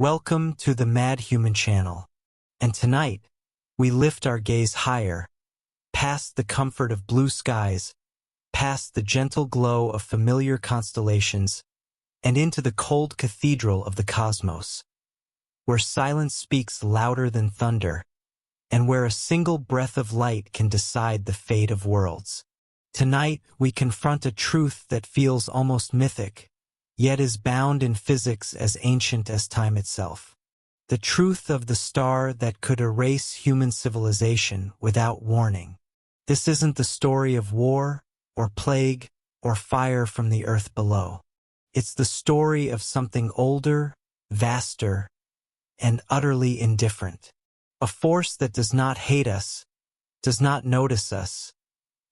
Welcome to the MadHuman channel. And tonight, we lift our gaze higher, past the comfort of blue skies, past the gentle glow of familiar constellations, and into the cold cathedral of the cosmos, where silence speaks louder than thunder, and where a single breath of light can decide the fate of worlds. Tonight, we confront a truth that feels almost mythic, yet is bound in physics as ancient as time itself. The truth of the star that could erase human civilization without warning. This isn't the story of war, or plague, or fire from the earth below. It's the story of something older, vaster, and utterly indifferent. A force that does not hate us, does not notice us,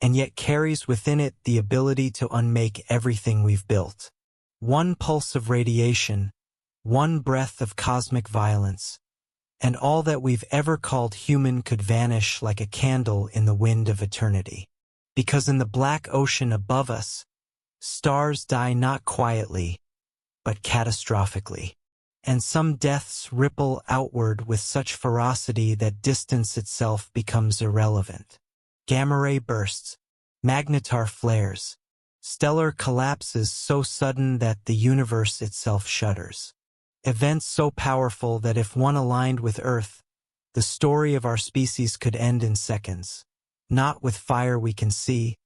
and yet carries within it the ability to unmake everything we've built. One pulse of radiation, one breath of cosmic violence, and all that we've ever called human could vanish like a candle in the wind of eternity. Because in the black ocean above us, stars die not quietly, but catastrophically. And some deaths ripple outward with such ferocity that distance itself becomes irrelevant. Gamma ray bursts, magnetar flares, stellar collapses so sudden that the universe itself shudders. Events so powerful that if one aligned with Earth, the story of our species could end in seconds. Not with fire we can see,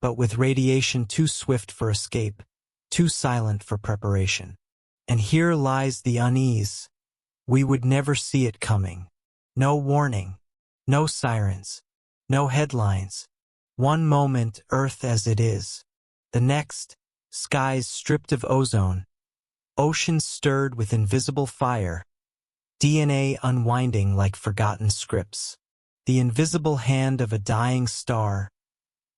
but with radiation too swift for escape, too silent for preparation. And here lies the unease. We would never see it coming. No warning, no sirens, no headlines. One moment, Earth as it is. The next, skies stripped of ozone, oceans stirred with invisible fire, DNA unwinding like forgotten scripts. The invisible hand of a dying star,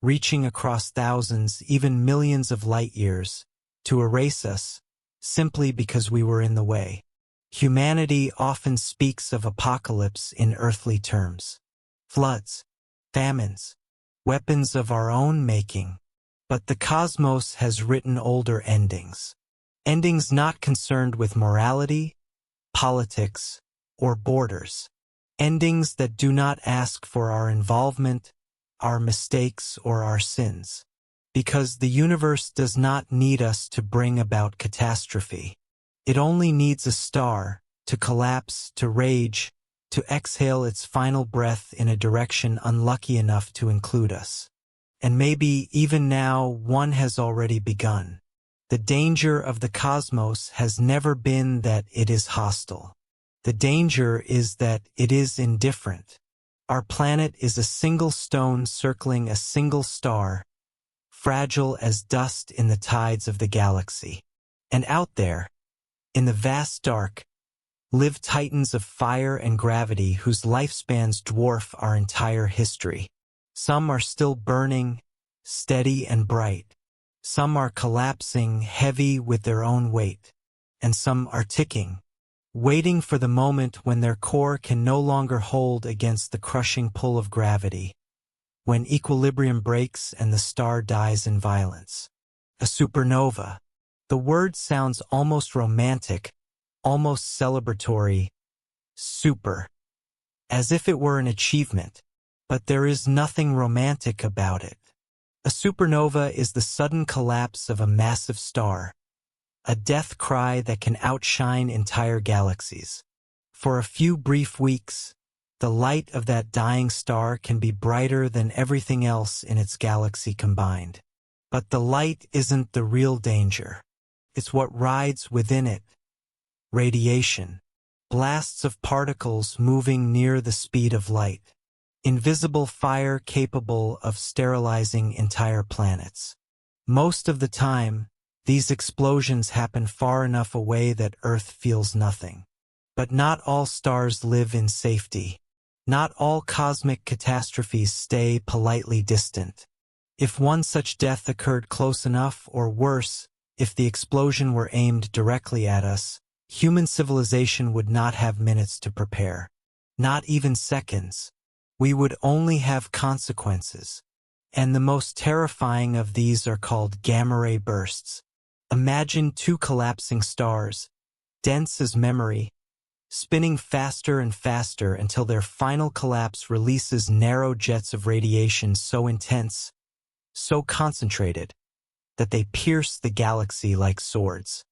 reaching across thousands, even millions of light years, to erase us, simply because we were in the way. Humanity often speaks of apocalypse in earthly terms. Floods, famines, weapons of our own making. But the cosmos has written older endings. Endings not concerned with morality, politics, or borders. Endings that do not ask for our involvement, our mistakes, or our sins. Because the universe does not need us to bring about catastrophe. It only needs a star to collapse, to rage, to exhale its final breath in a direction unlucky enough to include us. And maybe even now one has already begun. The danger of the cosmos has never been that it is hostile. The danger is that it is indifferent. Our planet is a single stone circling a single star, fragile as dust in the tides of the galaxy. And out there, in the vast dark, live titans of fire and gravity whose lifespans dwarf our entire history. Some are still burning, steady and bright. Some are collapsing, heavy with their own weight. And some are ticking, waiting for the moment when their core can no longer hold against the crushing pull of gravity, when equilibrium breaks and the star dies in violence. A supernova. The word sounds almost romantic, almost celebratory. Super. As if it were an achievement. But there is nothing romantic about it. A supernova is the sudden collapse of a massive star, a death cry that can outshine entire galaxies. For a few brief weeks, the light of that dying star can be brighter than everything else in its galaxy combined. But the light isn't the real danger. It's what rides within it. Radiation. Blasts of particles moving near the speed of light. Invisible fire capable of sterilizing entire planets. Most of the time, these explosions happen far enough away that Earth feels nothing. But not all stars live in safety. Not all cosmic catastrophes stay politely distant. If one such death occurred close enough, or worse, if the explosion were aimed directly at us, human civilization would not have minutes to prepare. Not even seconds. We would only have consequences. And the most terrifying of these are called gamma ray bursts. Imagine two collapsing stars, dense as memory, spinning faster and faster until their final collapse releases narrow jets of radiation so intense, so concentrated, that they pierce the galaxy like swords.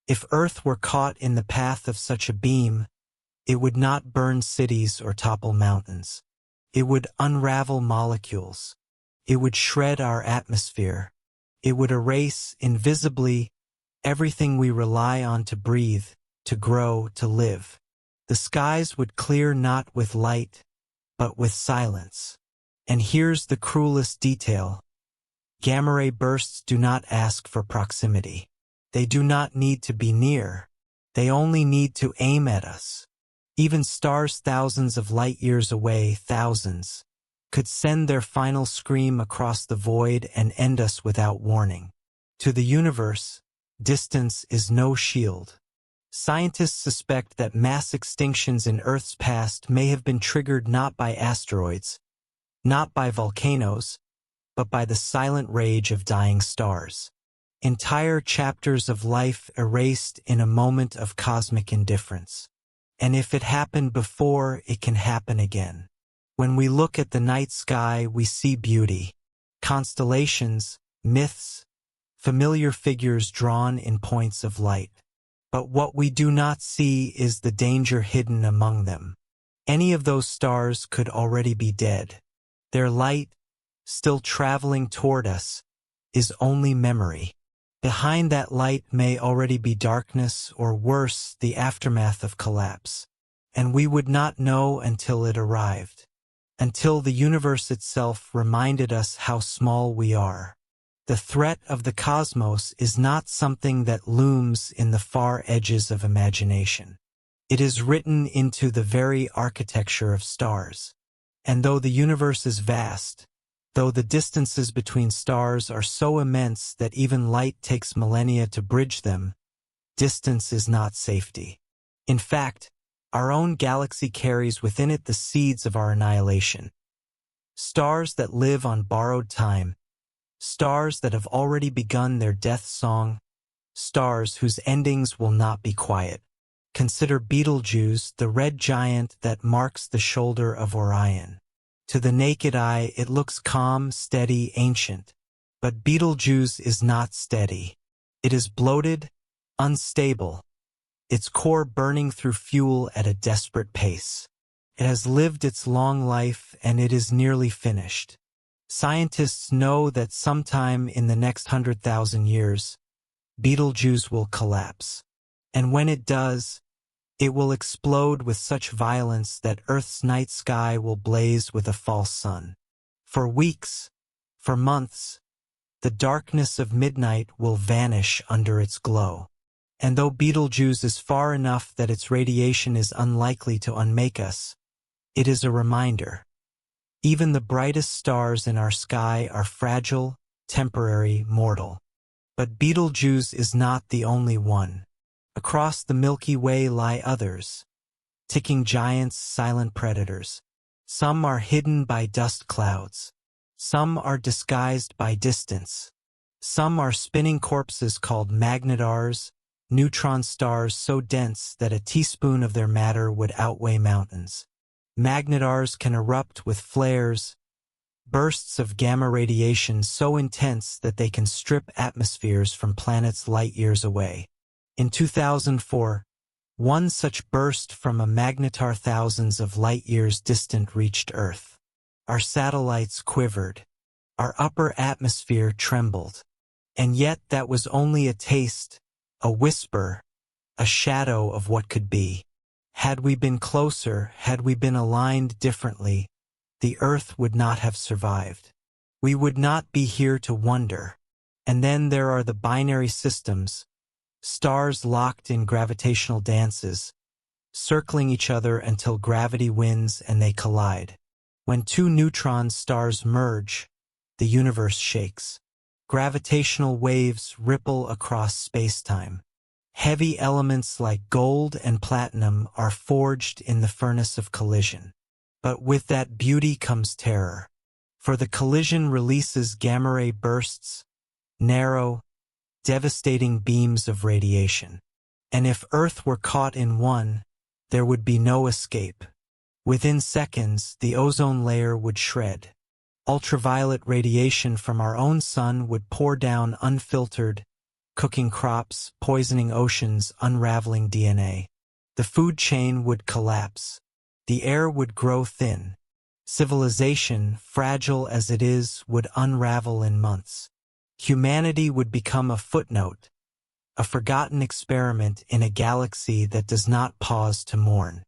If Earth were caught in the path of such a beam, it would not burn cities or topple mountains. It would unravel molecules. It would shred our atmosphere. It would erase, invisibly, everything we rely on to breathe, to grow, to live. The skies would clear not with light, but with silence. And here's the cruelest detail. Gamma-ray bursts do not ask for proximity. They do not need to be near. They only need to aim at us. Even stars thousands of light-years away, thousands, could send their final scream across the void and end us without warning. To the universe, distance is no shield. Scientists suspect that mass extinctions in Earth's past may have been triggered not by asteroids, not by volcanoes, but by the silent rage of dying stars. Entire chapters of life erased in a moment of cosmic indifference. And if it happened before, it can happen again. When we look at the night sky, we see beauty, constellations, myths, familiar figures drawn in points of light. But what we do not see is the danger hidden among them. Any of those stars could already be dead. Their light, still traveling toward us, is only memory. Behind that light may already be darkness, or worse, the aftermath of collapse. And we would not know until it arrived. Until the universe itself reminded us how small we are. The threat of the cosmos is not something that looms in the far edges of imagination. It is written into the very architecture of stars. And though the universe is vast, though the distances between stars are so immense that even light takes millennia to bridge them, distance is not safety. In fact, our own galaxy carries within it the seeds of our annihilation. Stars that live on borrowed time, stars that have already begun their death song, stars whose endings will not be quiet. Consider Betelgeuse, the red giant that marks the shoulder of Orion. To the naked eye, it looks calm, steady, ancient. But Betelgeuse is not steady. It is bloated, unstable, its core burning through fuel at a desperate pace. It has lived its long life, and it is nearly finished. Scientists know that sometime in the next 100,000 years, Betelgeuse will collapse. And when it does, it will explode with such violence that Earth's night sky will blaze with a false sun. For weeks, for months, the darkness of midnight will vanish under its glow. And though Betelgeuse is far enough that its radiation is unlikely to unmake us, it is a reminder. Even the brightest stars in our sky are fragile, temporary, mortal. But Betelgeuse is not the only one. Across the Milky Way lie others, ticking giants, silent predators. Some are hidden by dust clouds. Some are disguised by distance. Some are spinning corpses called magnetars, neutron stars so dense that a teaspoon of their matter would outweigh mountains. Magnetars can erupt with flares, bursts of gamma radiation so intense that they can strip atmospheres from planets light-years away. In 2004, one such burst from a magnetar thousands of light-years distant reached Earth. Our satellites quivered. Our upper atmosphere trembled. And yet that was only a taste, a whisper, a shadow of what could be. Had we been closer, had we been aligned differently, the Earth would not have survived. We would not be here to wonder. And then there are the binary systems, stars locked in gravitational dances, circling each other until gravity wins and they collide. When two neutron stars merge, the universe shakes. Gravitational waves ripple across space-time. Heavy elements like gold and platinum are forged in the furnace of collision. But with that beauty comes terror. For the collision releases gamma-ray bursts, narrow, devastating beams of radiation. And if Earth were caught in one, There would be no escape. Within seconds, the ozone layer would shred. Ultraviolet radiation from our own sun would pour down unfiltered, cooking crops, poisoning oceans, unraveling DNA. The food chain would collapse. The air would grow thin. Civilization, fragile as it is, would unravel in months. Humanity would become a footnote, a forgotten experiment in a galaxy that does not pause to mourn.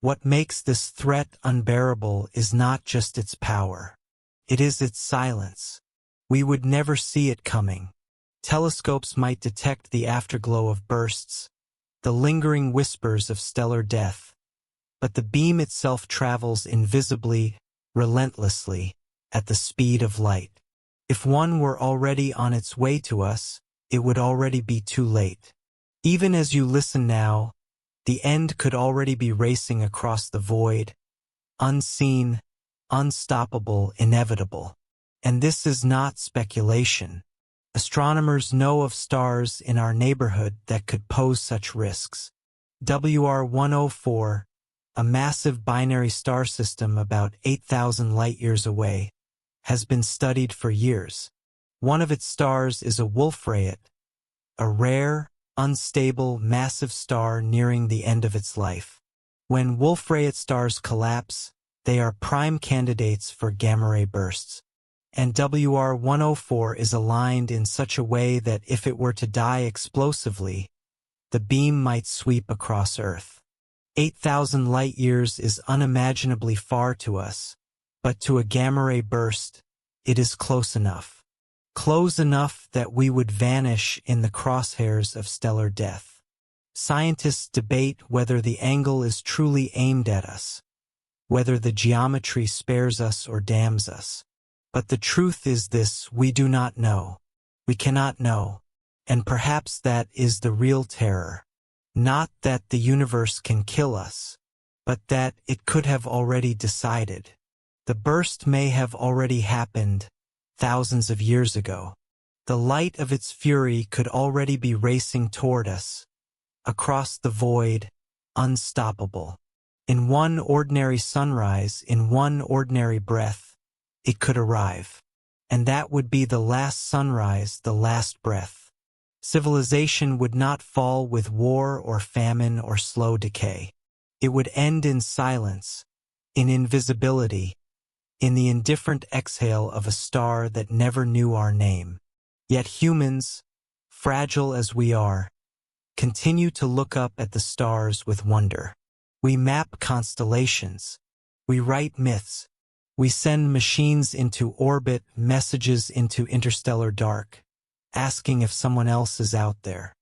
What makes this threat unbearable is not just its power. It is its silence. We would never see it coming. Telescopes might detect the afterglow of bursts, the lingering whispers of stellar death, but the beam itself travels invisibly, relentlessly, at the speed of light. If one were already on its way to us, it would already be too late. Even as you listen now, the end could already be racing across the void, unseen, unstoppable, inevitable. And this is not speculation. Astronomers know of stars in our neighborhood that could pose such risks. WR104, a massive binary star system about 8,000 light-years away, has been studied for years. One of its stars is a Wolf-Rayet, a rare, unstable, massive star nearing the end of its life. When Wolf-Rayet stars collapse, they are prime candidates for gamma-ray bursts. And WR104 is aligned in such a way that if it were to die explosively, the beam might sweep across Earth. 8,000 light-years is unimaginably far to us, but to a gamma-ray burst, it is close enough. Close enough that we would vanish in the crosshairs of stellar death. Scientists debate whether the angle is truly aimed at us, whether the geometry spares us or damns us. But the truth is this: we do not know. We cannot know. And perhaps that is the real terror. Not that the universe can kill us, but that it could have already decided. The burst may have already happened thousands of years ago. The light of its fury could already be racing toward us, across the void, unstoppable. In one ordinary sunrise, in one ordinary breath, it could arrive. And that would be the last sunrise, the last breath. Civilization would not fall with war or famine or slow decay. It would end in silence, in invisibility, in the indifferent exhale of a star that never knew our name. Yet humans, fragile as we are, continue to look up at the stars with wonder. We map constellations. We write myths. We send machines into orbit, messages into interstellar dark, asking if someone else is out there.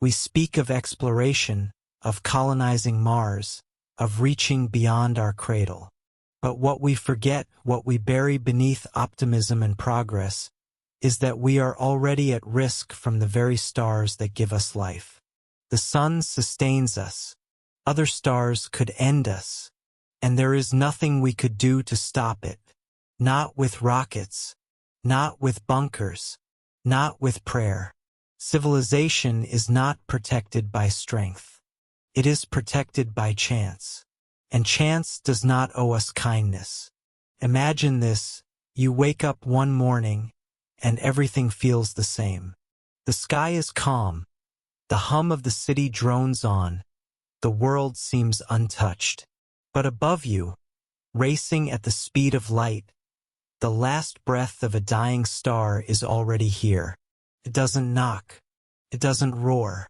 We speak of exploration, of colonizing Mars, of reaching beyond our cradle. But what we forget, what we bury beneath optimism and progress, is that we are already at risk from the very stars that give us life. The sun sustains us. Other stars could end us, and there is nothing we could do to stop it. Not with rockets, not with bunkers, not with prayer. Civilization is not protected by strength. It is protected by chance. And chance does not owe us kindness. Imagine this: you wake up one morning, and everything feels the same. The sky is calm. The hum of the city drones on. The world seems untouched. But above you, racing at the speed of light, the last breath of a dying star is already here. It doesn't knock. It doesn't roar.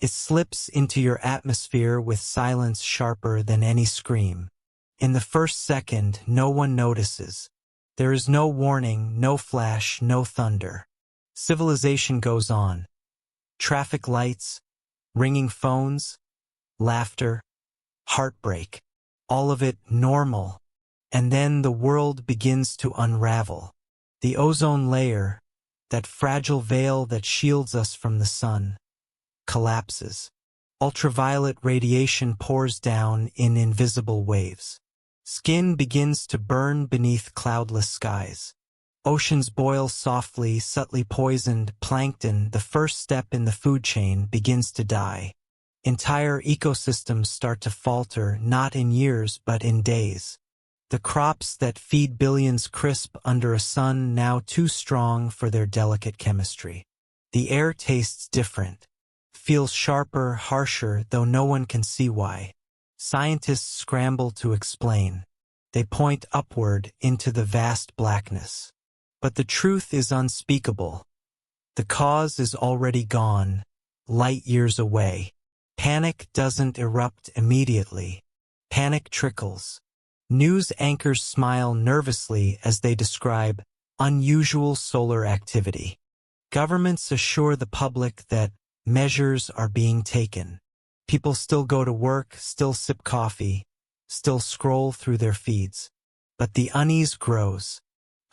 It slips into your atmosphere with silence sharper than any scream. In the first second, no one notices. There is no warning, no flash, no thunder. Civilization goes on. Traffic lights, ringing phones, laughter, heartbreak. All of it normal. And then the world begins to unravel. The ozone layer, that fragile veil that shields us from the sun, collapses. Ultraviolet radiation pours down in invisible waves. Skin begins to burn beneath cloudless skies. Oceans boil softly, subtly poisoned. Plankton, the first step in the food chain, begins to die. Entire ecosystems start to falter, not in years but in days. The crops that feed billions crisp under a sun now too strong for their delicate chemistry. The air tastes different, feels sharper, harsher, though no one can see why. Scientists scramble to explain. They point upward into the vast blackness. But the truth is unspeakable. The cause is already gone, light years away. Panic doesn't erupt immediately. Panic trickles. News anchors smile nervously as they describe unusual solar activity. Governments assure the public that measures are being taken. People still go to work, still sip coffee, still scroll through their feeds. But the unease grows.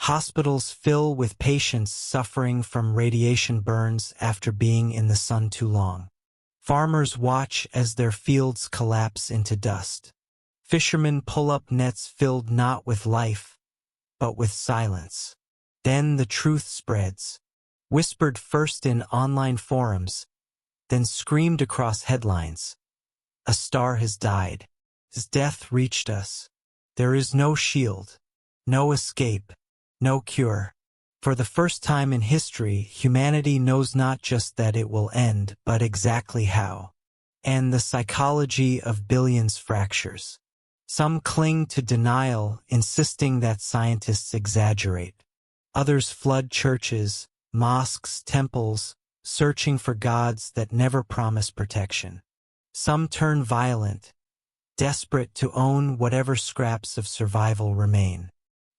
Hospitals fill with patients suffering from radiation burns after being in the sun too long. Farmers watch as their fields collapse into dust. Fishermen pull up nets filled not with life, but with silence. Then the truth spreads, whispered first in online forums, then screamed across headlines. A star has died. His death reached us. There is no shield, no escape, no cure. For the first time in history, humanity knows not just that it will end, but exactly how. And the psychology of billions fractures. Some cling to denial, insisting that scientists exaggerate. Others flood churches, mosques, temples, searching for gods that never promise protection. Some turn violent, desperate to own whatever scraps of survival remain.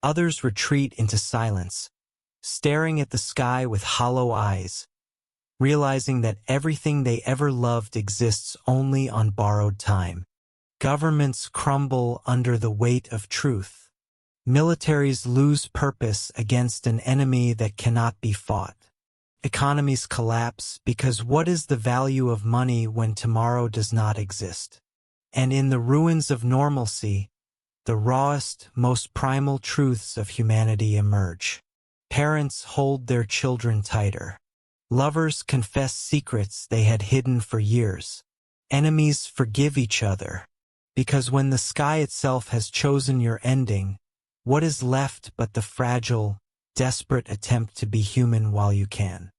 Others retreat into silence, staring at the sky with hollow eyes, realizing that everything they ever loved exists only on borrowed time. Governments crumble under the weight of truth. Militaries lose purpose against an enemy that cannot be fought. Economies collapse because what is the value of money when tomorrow does not exist? And in the ruins of normalcy, the rawest, most primal truths of humanity emerge. Parents hold their children tighter. Lovers confess secrets they had hidden for years. Enemies forgive each other. Because when the sky itself has chosen your ending, what is left but the fragile, desperate attempt to be human while you can?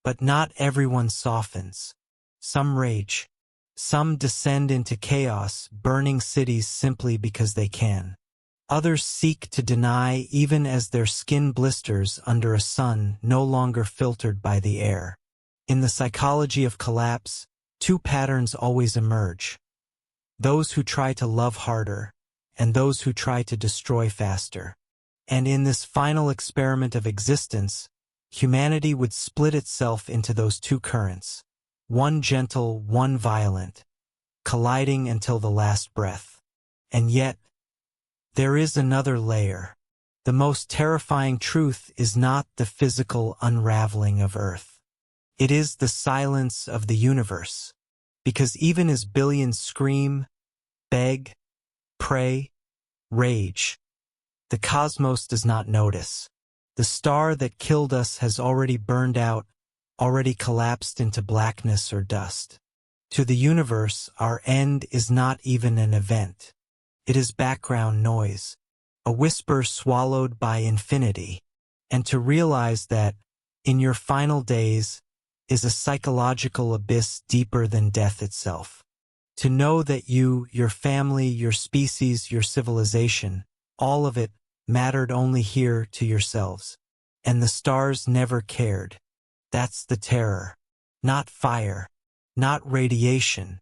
But not everyone softens. Some rage. Some descend into chaos, burning cities simply because they can. Others seek to deny even as their skin blisters under a sun no longer filtered by the air. In the psychology of collapse, two patterns always emerge. Those who try to love harder, and those who try to destroy faster. And in this final experiment of existence, humanity would split itself into those two currents, one gentle, one violent, colliding until the last breath. And yet, there is another layer. The most terrifying truth is not the physical unraveling of Earth. It is the silence of the universe. Because even as billions scream, beg, pray, rage, the cosmos does not notice. The star that killed us has already burned out, already collapsed into blackness or dust. To the universe, our end is not even an event. It is background noise, a whisper swallowed by infinity. And to realize that, in your final days, is a psychological abyss deeper than death itself. To know that you, your family, your species, your civilization, all of it, mattered only here to yourselves. And the stars never cared. That's the terror. Not fire, not radiation,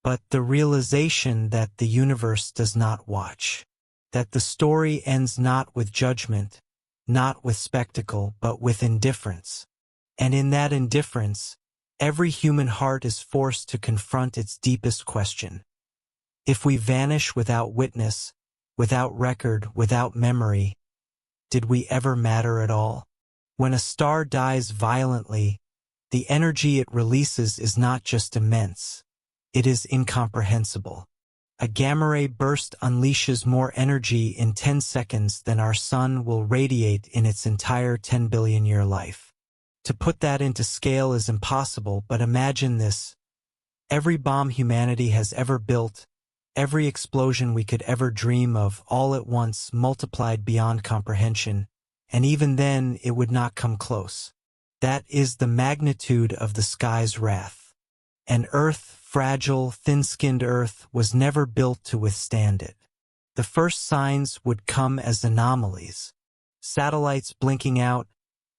but the realization that the universe does not watch. That the story ends not with judgment, not with spectacle, but with indifference. And in that indifference, every human heart is forced to confront its deepest question. If we vanish without witness, without record, without memory, did we ever matter at all? When a star dies violently, the energy it releases is not just immense, it is incomprehensible. A gamma ray burst unleashes more energy in 10 seconds than our sun will radiate in its entire 10 billion year life. To put that into scale is impossible, but imagine this. Every bomb humanity has ever built, every explosion we could ever dream of, all at once multiplied beyond comprehension, and even then it would not come close. That is the magnitude of the sky's wrath. And Earth, fragile, thin-skinned Earth, was never built to withstand it. The first signs would come as anomalies. Satellites blinking out,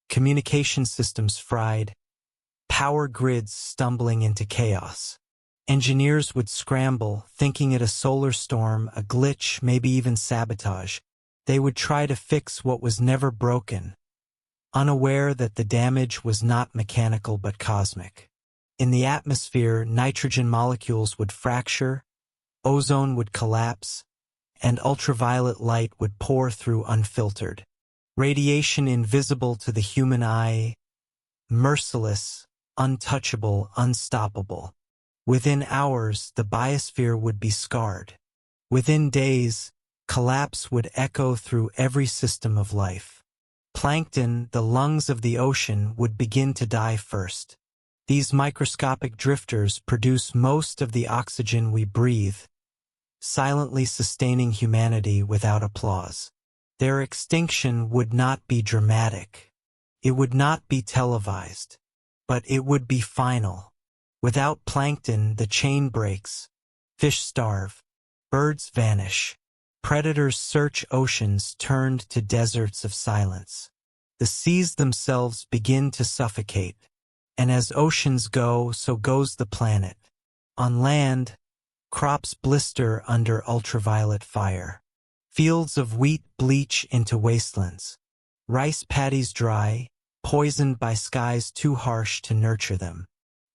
communication systems fried, power grids stumbling into chaos. Engineers would scramble, thinking it a solar storm, a glitch, maybe even sabotage. They would try to fix what was never broken, unaware that the damage was not mechanical but cosmic. In the atmosphere, nitrogen molecules would fracture, ozone would collapse, and ultraviolet light would pour through unfiltered. Radiation invisible to the human eye, merciless, untouchable, unstoppable. Within hours, the biosphere would be scarred. Within days, collapse would echo through every system of life. Plankton, the lungs of the ocean, would begin to die first. These microscopic drifters produce most of the oxygen we breathe, silently sustaining humanity without applause. Their extinction would not be dramatic. It would not be televised. But it would be final. Without plankton, the chain breaks. Fish starve. Birds vanish. Predators search oceans turned to deserts of silence. The seas themselves begin to suffocate. And as oceans go, so goes the planet. On land, crops blister under ultraviolet fire. Fields of wheat bleach into wastelands. Rice paddies dry, poisoned by skies too harsh to nurture them.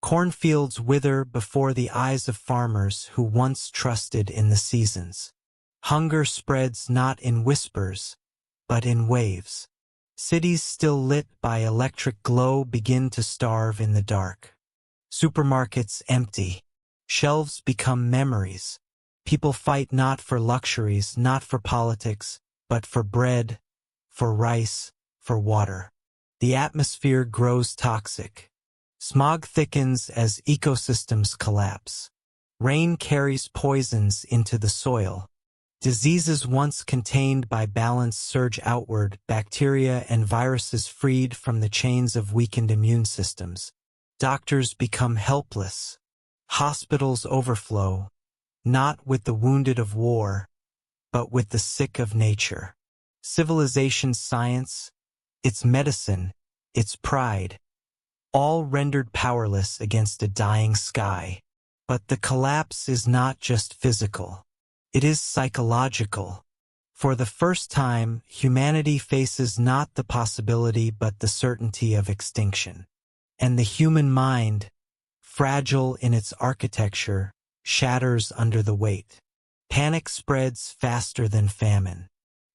Cornfields wither before the eyes of farmers who once trusted in the seasons. Hunger spreads not in whispers, but in waves. Cities still lit by electric glow begin to starve in the dark. Supermarkets empty. Shelves become memories. People fight not for luxuries, not for politics, but for bread, for rice, for water. The atmosphere grows toxic. Smog thickens as ecosystems collapse. Rain carries poisons into the soil. Diseases once contained by balance surge outward, bacteria and viruses freed from the chains of weakened immune systems. Doctors become helpless. Hospitals overflow, not with the wounded of war, but with the sick of nature. Civilization's science, its medicine, its pride, all rendered powerless against a dying sky. But the collapse is not just physical. It is psychological. For the first time, humanity faces not the possibility but the certainty of extinction. And the human mind, fragile in its architecture, shatters under the weight. Panic spreads faster than famine.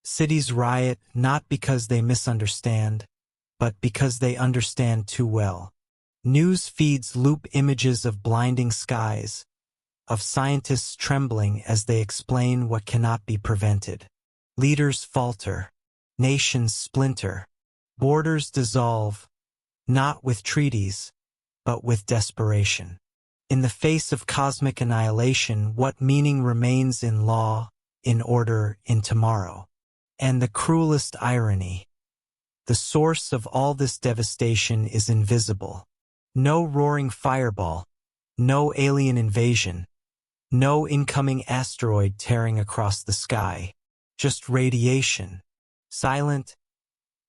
Cities riot not because they misunderstand, but because they understand too well. News feeds loop images of blinding skies, of scientists trembling as they explain what cannot be prevented. Leaders falter. Nations splinter. Borders dissolve, not with treaties, but with desperation. In the face of cosmic annihilation, what meaning remains in law, in order, in tomorrow? And the cruelest irony. The source of all this devastation is invisible. No roaring fireball, no alien invasion, no incoming asteroid tearing across the sky, just radiation, silent,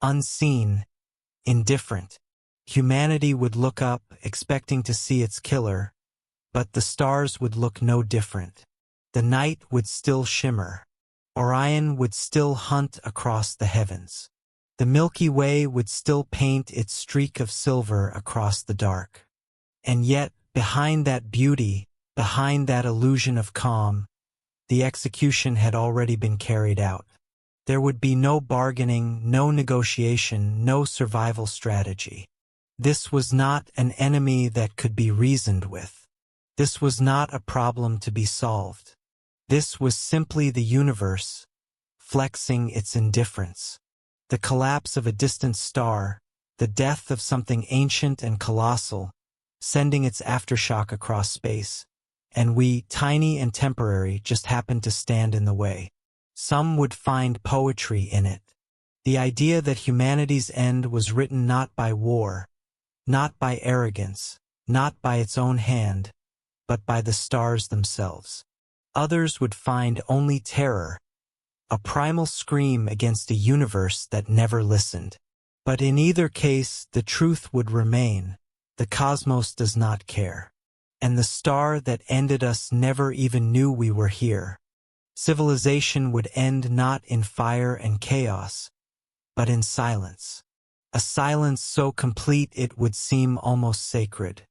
unseen, indifferent. Humanity would look up, expecting to see its killer, but the stars would look no different. The night would still shimmer. Orion would still hunt across the heavens. The Milky Way would still paint its streak of silver across the dark. And yet, behind that beauty, behind that illusion of calm, the execution had already been carried out. There would be no bargaining, no negotiation, no survival strategy. This was not an enemy that could be reasoned with. This was not a problem to be solved. This was simply the universe, flexing its indifference. The collapse of a distant star, the death of something ancient and colossal, sending its aftershock across space. And we, tiny and temporary, just happened to stand in the way. Some would find poetry in it. The idea that humanity's end was written not by war, not by arrogance, not by its own hand, but by the stars themselves. Others would find only terror, a primal scream against a universe that never listened. But in either case, the truth would remain. The cosmos does not care. And the star that ended us never even knew we were here. Civilization would end not in fire and chaos, but in silence. A silence so complete it would seem almost sacred.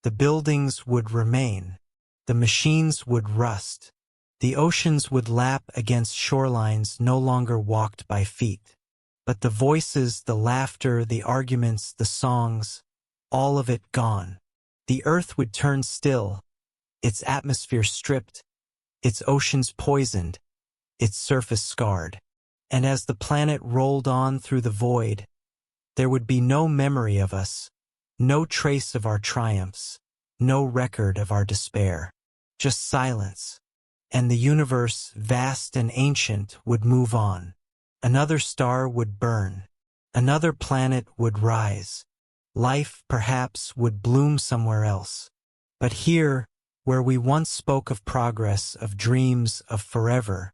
The buildings would remain. The machines would rust. The oceans would lap against shorelines no longer walked by feet. But the voices, the laughter, the arguments, the songs, all of it gone. The earth would turn still, its atmosphere stripped, its oceans poisoned, its surface scarred. And as the planet rolled on through the void, there would be no memory of us, no trace of our triumphs, no record of our despair. Just silence. And the universe, vast and ancient, would move on. Another star would burn. Another planet would rise. Life, perhaps, would bloom somewhere else. But here, where we once spoke of progress, of dreams, of forever,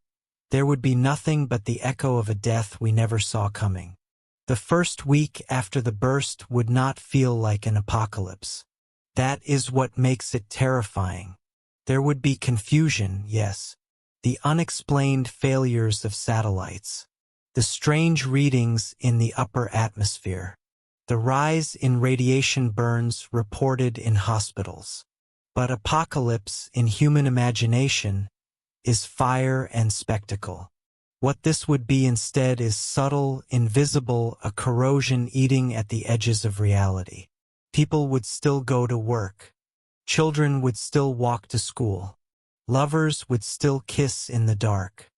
there would be nothing but the echo of a death we never saw coming. The first week after the burst would not feel like an apocalypse. That is what makes it terrifying. There would be confusion, yes. The unexplained failures of satellites. The strange readings in the upper atmosphere. The rise in radiation burns reported in hospitals. But apocalypse, in human imagination, is fire and spectacle. What this would be instead is subtle, invisible, a corrosion eating at the edges of reality. People would still go to work. Children would still walk to school. Lovers would still kiss in the dark.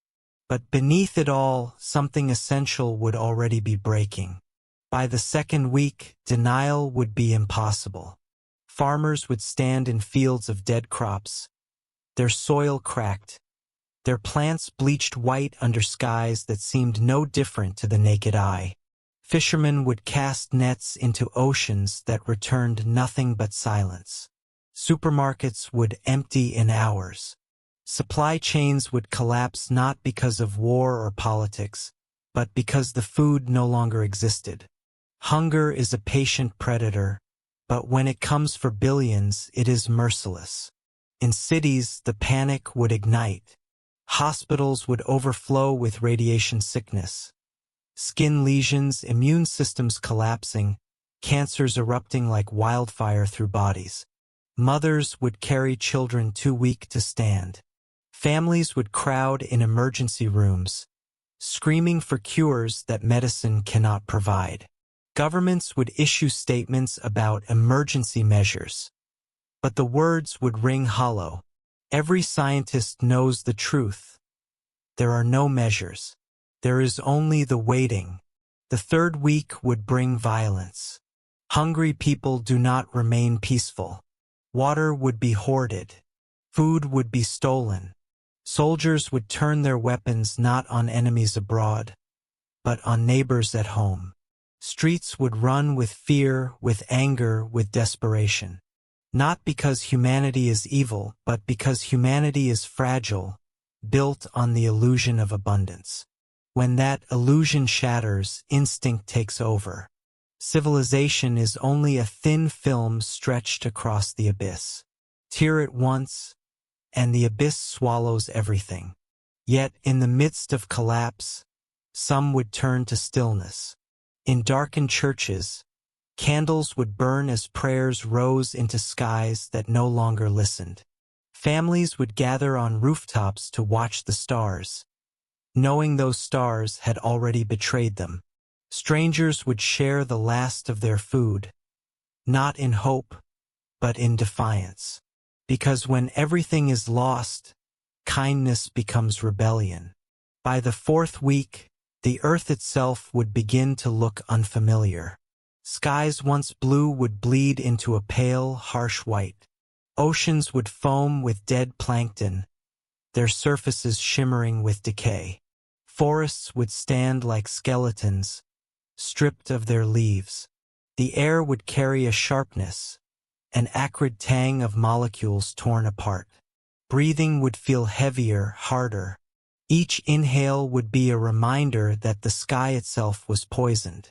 But beneath it all, something essential would already be breaking. By the second week, denial would be impossible. Farmers would stand in fields of dead crops, their soil cracked, their plants bleached white under skies that seemed no different to the naked eye. Fishermen would cast nets into oceans that returned nothing but silence. Supermarkets would empty in hours. Supply chains would collapse not because of war or politics, but because the food no longer existed. Hunger is a patient predator, but when it comes for billions, it is merciless. In cities, the panic would ignite. Hospitals would overflow with radiation sickness. Skin lesions, immune systems collapsing, cancers erupting like wildfire through bodies. Mothers would carry children too weak to stand. Families would crowd in emergency rooms, screaming for cures that medicine cannot provide. Governments would issue statements about emergency measures, but the words would ring hollow. Every scientist knows the truth. There are no measures. There is only the waiting. The third week would bring violence. Hungry people do not remain peaceful. Water would be hoarded. Food would be stolen. Soldiers would turn their weapons not on enemies abroad, but on neighbors at home. Streets would run with fear, with anger, with desperation. Not because humanity is evil, but because humanity is fragile, built on the illusion of abundance. When that illusion shatters, instinct takes over. Civilization is only a thin film stretched across the abyss. Tear it once, and the abyss swallows everything. Yet, in the midst of collapse, some would turn to stillness. In darkened churches, candles would burn as prayers rose into skies that no longer listened. Families would gather on rooftops to watch the stars, knowing those stars had already betrayed them. Strangers would share the last of their food, not in hope, but in defiance. Because when everything is lost, kindness becomes rebellion. By the fourth week, the earth itself would begin to look unfamiliar. Skies once blue would bleed into a pale, harsh white. Oceans would foam with dead plankton, their surfaces shimmering with decay. Forests would stand like skeletons, stripped of their leaves. The air would carry a sharpness, an acrid tang of molecules torn apart. Breathing would feel heavier, harder. Each inhale would be a reminder that the sky itself was poisoned.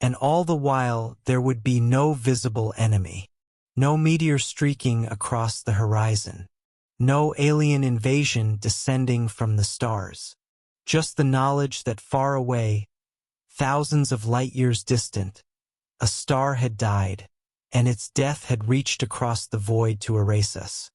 And all the while there would be no visible enemy. No meteor streaking across the horizon. No alien invasion descending from the stars. Just the knowledge that far away, thousands of light years distant, a star had died, and its death had reached across the void to erase us.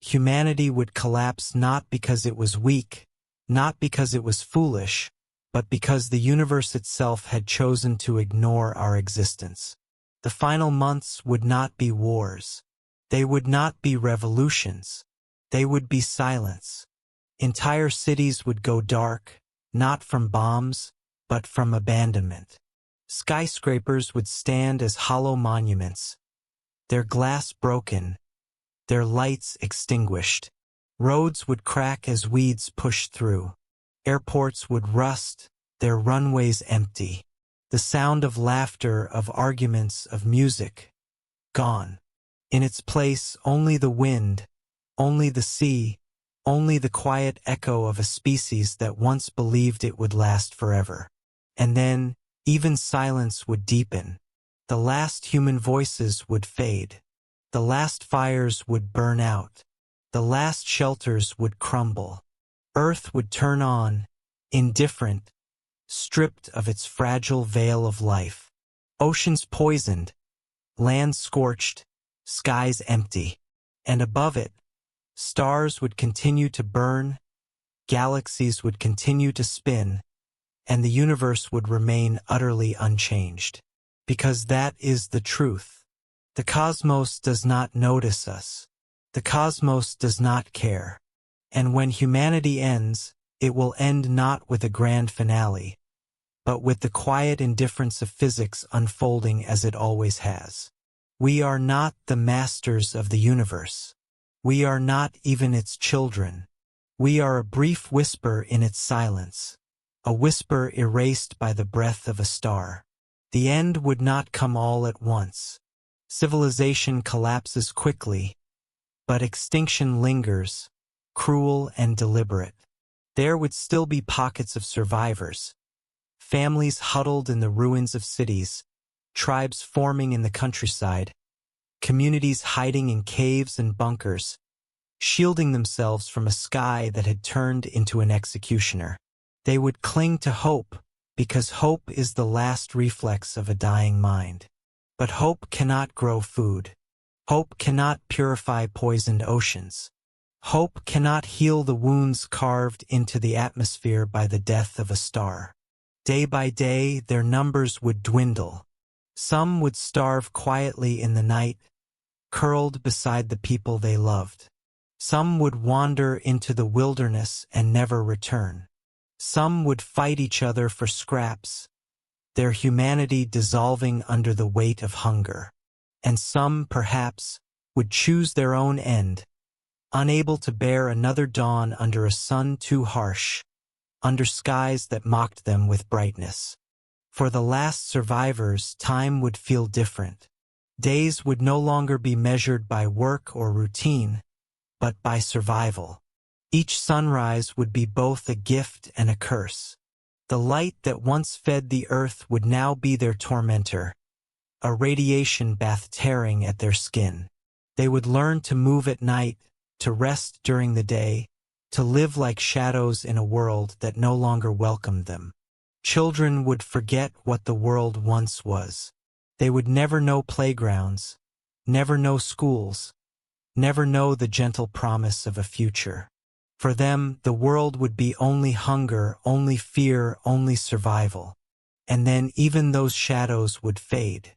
Humanity would collapse not because it was weak, not because it was foolish, but because the universe itself had chosen to ignore our existence. The final months would not be wars. They would not be revolutions. They would be silence. Entire cities would go dark, not from bombs, but from abandonment. Skyscrapers would stand as hollow monuments, their glass broken, their lights extinguished. Roads would crack as weeds pushed through. Airports would rust, their runways empty. The sound of laughter, of arguments, of music, gone. In its place, only the wind, only the sea, only the quiet echo of a species that once believed it would last forever. And then, even silence would deepen. The last human voices would fade. The last fires would burn out. The last shelters would crumble. Earth would turn on, indifferent, stripped of its fragile veil of life. Oceans poisoned, land scorched, skies empty. And above it, stars would continue to burn, galaxies would continue to spin, and the universe would remain utterly unchanged. Because that is the truth. The cosmos does not notice us. The cosmos does not care. And when humanity ends, it will end not with a grand finale, but with the quiet indifference of physics unfolding as it always has. We are not the masters of the universe. We are not even its children. We are a brief whisper in its silence, a whisper erased by the breath of a star. The end would not come all at once. Civilization collapses quickly, but extinction lingers, cruel and deliberate. There would still be pockets of survivors, families huddled in the ruins of cities, tribes forming in the countryside, communities hiding in caves and bunkers, shielding themselves from a sky that had turned into an executioner. They would cling to hope, because hope is the last reflex of a dying mind. But hope cannot grow food. Hope cannot purify poisoned oceans. Hope cannot heal the wounds carved into the atmosphere by the death of a star. Day by day, their numbers would dwindle. Some would starve quietly in the night, curled beside the people they loved. Some would wander into the wilderness and never return. Some would fight each other for scraps, their humanity dissolving under the weight of hunger. And some, perhaps, would choose their own end, unable to bear another dawn under a sun too harsh, under skies that mocked them with brightness. For the last survivors, time would feel different. Days would no longer be measured by work or routine, but by survival. Each sunrise would be both a gift and a curse. The light that once fed the earth would now be their tormentor, a radiation bath tearing at their skin. They would learn to move at night, to rest during the day, to live like shadows in a world that no longer welcomed them. Children would forget what the world once was. They would never know playgrounds, never know schools, never know the gentle promise of a future. For them, the world would be only hunger, only fear, only survival. And then even those shadows would fade.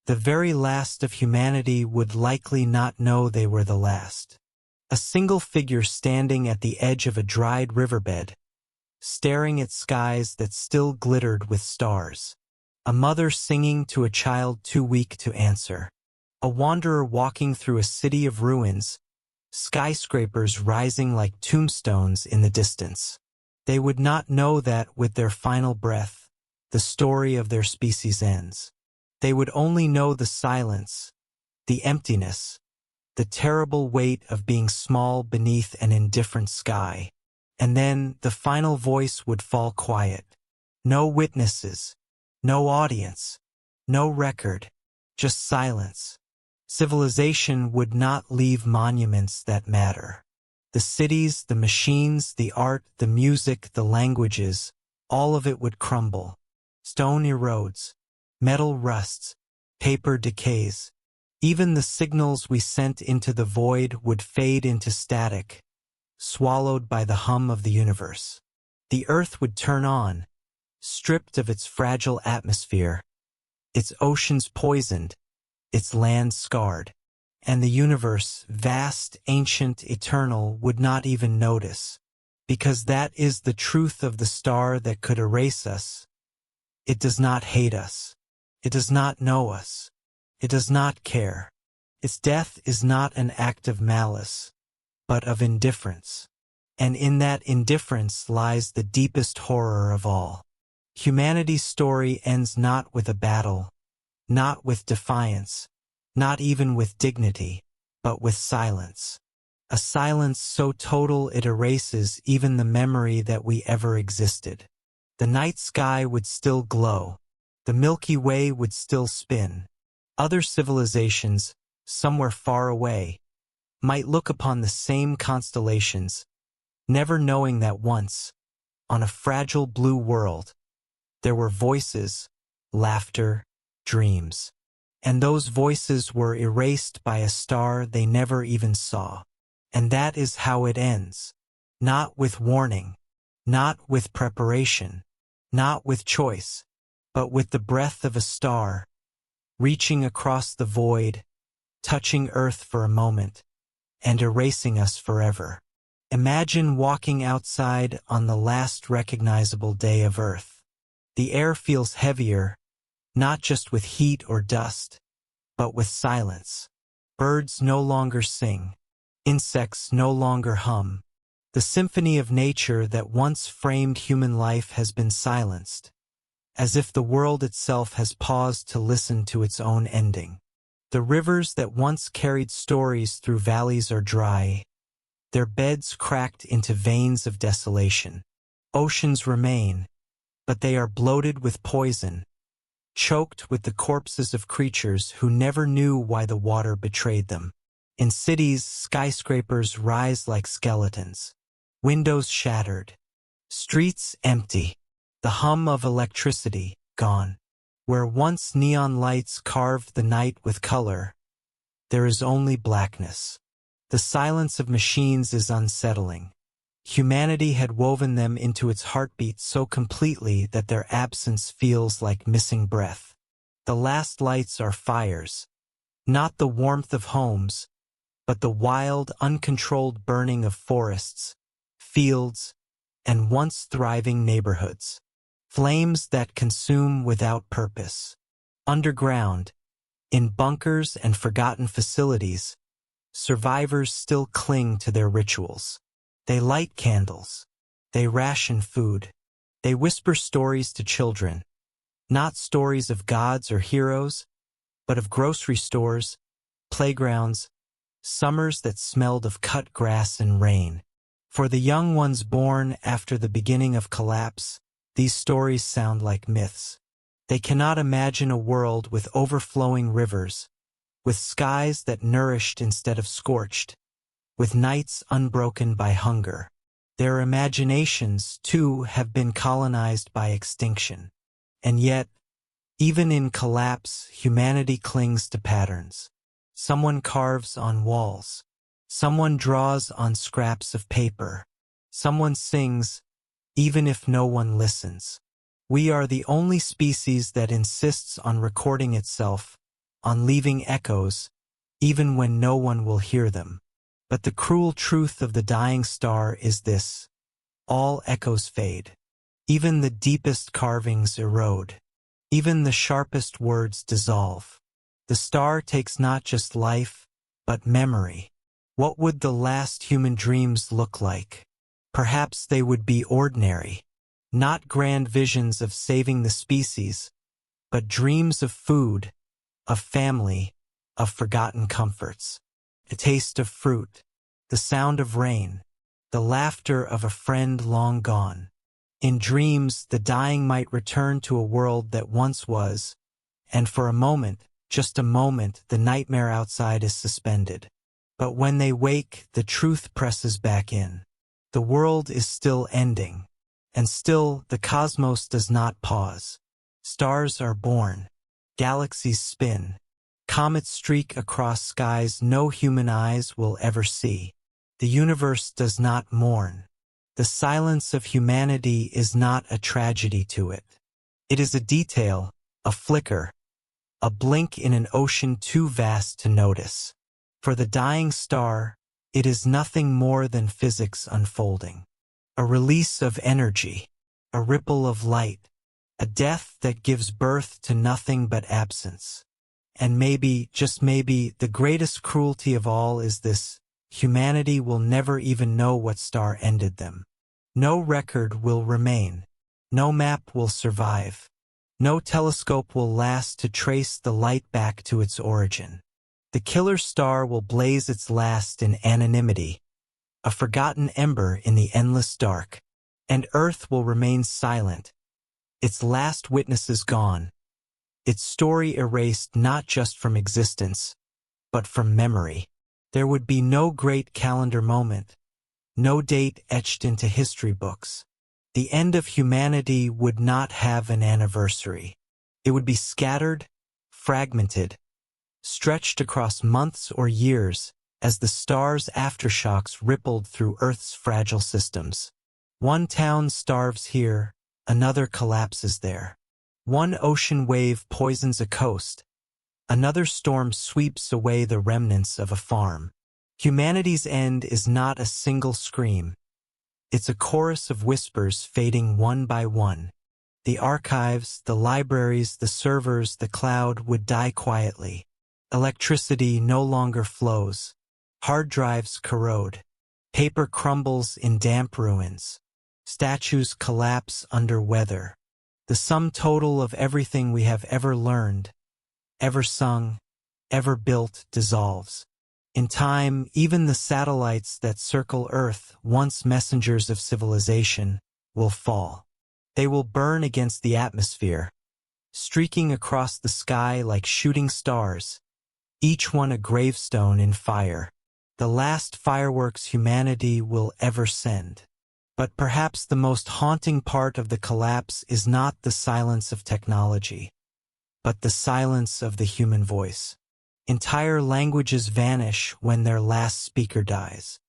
The very last of humanity would likely not know they were the last. A single figure standing at the edge of a dried riverbed, staring at skies that still glittered with stars. a mother singing to a child too weak to answer, a wanderer walking through a city of ruins, skyscrapers rising like tombstones in the distance. They would not know that with their final breath, the story of their species ends. They would only know the silence, the emptiness, the terrible weight of being small beneath an indifferent sky. And then the final voice would fall quiet. No witnesses, no audience, no record, just silence. Civilization would not leave monuments that matter. The cities, the machines, the art, the music, the languages, all of it would crumble. Stone erodes, metal rusts, paper decays. Even the signals we sent into the void would fade into static, swallowed by the hum of the universe. The earth would turn on, stripped of its fragile atmosphere, its oceans poisoned, its land scarred, and the universe, vast, ancient, eternal, would not even notice, because that is the truth of the star that could erase us. It does not hate us. It does not know us. It does not care. Its death is not an act of malice, but of indifference. And in that indifference lies the deepest horror of all. Humanity's story ends not with a battle, not with defiance, not even with dignity, but with silence. A silence so total it erases even the memory that we ever existed. The night sky would still glow. The Milky Way would still spin. Other civilizations, somewhere far away, might look upon the same constellations, never knowing that once, on a fragile blue world, there were voices, laughter, dreams. And those voices were erased by a star they never even saw. And that is how it ends. Not with warning, not with preparation, not with choice, but with the breath of a star, reaching across the void, touching Earth for a moment, and erasing us forever. Imagine walking outside on the last recognizable day of Earth. The air feels heavier, not just with heat or dust, but with silence. Birds no longer sing. Insects no longer hum. The symphony of nature that once framed human life has been silenced, as if the world itself has paused to listen to its own ending. The rivers that once carried stories through valleys are dry, their beds cracked into veins of desolation. Oceans remain, but they are bloated with poison, choked with the corpses of creatures who never knew why the water betrayed them. In cities, skyscrapers rise like skeletons, windows shattered, streets empty, the hum of electricity gone. Where once neon lights carved the night with color, there is only blackness. The silence of machines is unsettling. Humanity had woven them into its heartbeat so completely that their absence feels like missing breath. The last lights are fires, not the warmth of homes, but the wild, uncontrolled burning of forests, fields, and once thriving neighborhoods. Flames that consume without purpose. Underground, in bunkers and forgotten facilities, survivors still cling to their rituals. They light candles. They ration food. They whisper stories to children, not stories of gods or heroes, but of grocery stores, playgrounds, summers that smelled of cut grass and rain. For the young ones born after the beginning of collapse, these stories sound like myths. They cannot imagine a world with overflowing rivers, with skies that nourished instead of scorched, with nights unbroken by hunger. Their imaginations, too, have been colonized by extinction. And yet, even in collapse, humanity clings to patterns. Someone carves on walls. Someone draws on scraps of paper. Someone sings, even if no one listens. We are the only species that insists on recording itself, on leaving echoes, even when no one will hear them. But the cruel truth of the dying star is this: all echoes fade. Even the deepest carvings erode. Even the sharpest words dissolve. The star takes not just life, but memory. What would the last human dreams look like? Perhaps they would be ordinary, not grand visions of saving the species, but dreams of food, of family, of forgotten comforts. A taste of fruit, the sound of rain, the laughter of a friend long gone. In dreams, the dying might return to a world that once was, and for a moment, just a moment, the nightmare outside is suspended. But when they wake, the truth presses back in. The world is still ending, and still the cosmos does not pause. Stars are born, galaxies spin, comets streak across skies no human eyes will ever see. The universe does not mourn. The silence of humanity is not a tragedy to it. It is a detail, a flicker, a blink in an ocean too vast to notice. For the dying star, it is nothing more than physics unfolding. A release of energy, a ripple of light, a death that gives birth to nothing but absence. And maybe, just maybe, the greatest cruelty of all is this: humanity will never even know what star ended them. No record will remain. No map will survive. No telescope will last to trace the light back to its origin. The killer star will blaze its last in anonymity, a forgotten ember in the endless dark, and Earth will remain silent, its last witnesses gone, its story erased not just from existence, but from memory. There would be no great calendar moment, no date etched into history books. The end of humanity would not have an anniversary. It would be scattered, fragmented, stretched across months or years as the stars' aftershocks rippled through Earth's fragile systems. One town starves here, another collapses there. One ocean wave poisons a coast, another storm sweeps away the remnants of a farm. Humanity's end is not a single scream. It's a chorus of whispers fading one by one. The archives, the libraries, the servers, the cloud would die quietly. Electricity no longer flows. Hard drives corrode. Paper crumbles in damp ruins. Statues collapse under weather. The sum total of everything we have ever learned, ever sung, ever built dissolves. In time, even the satellites that circle Earth, once messengers of civilization, will fall. They will burn against the atmosphere, streaking across the sky like shooting stars, each one a gravestone in fire, the last fireworks humanity will ever send. But perhaps the most haunting part of the collapse is not the silence of technology, but the silence of the human voice. Entire languages vanish when their last speaker dies.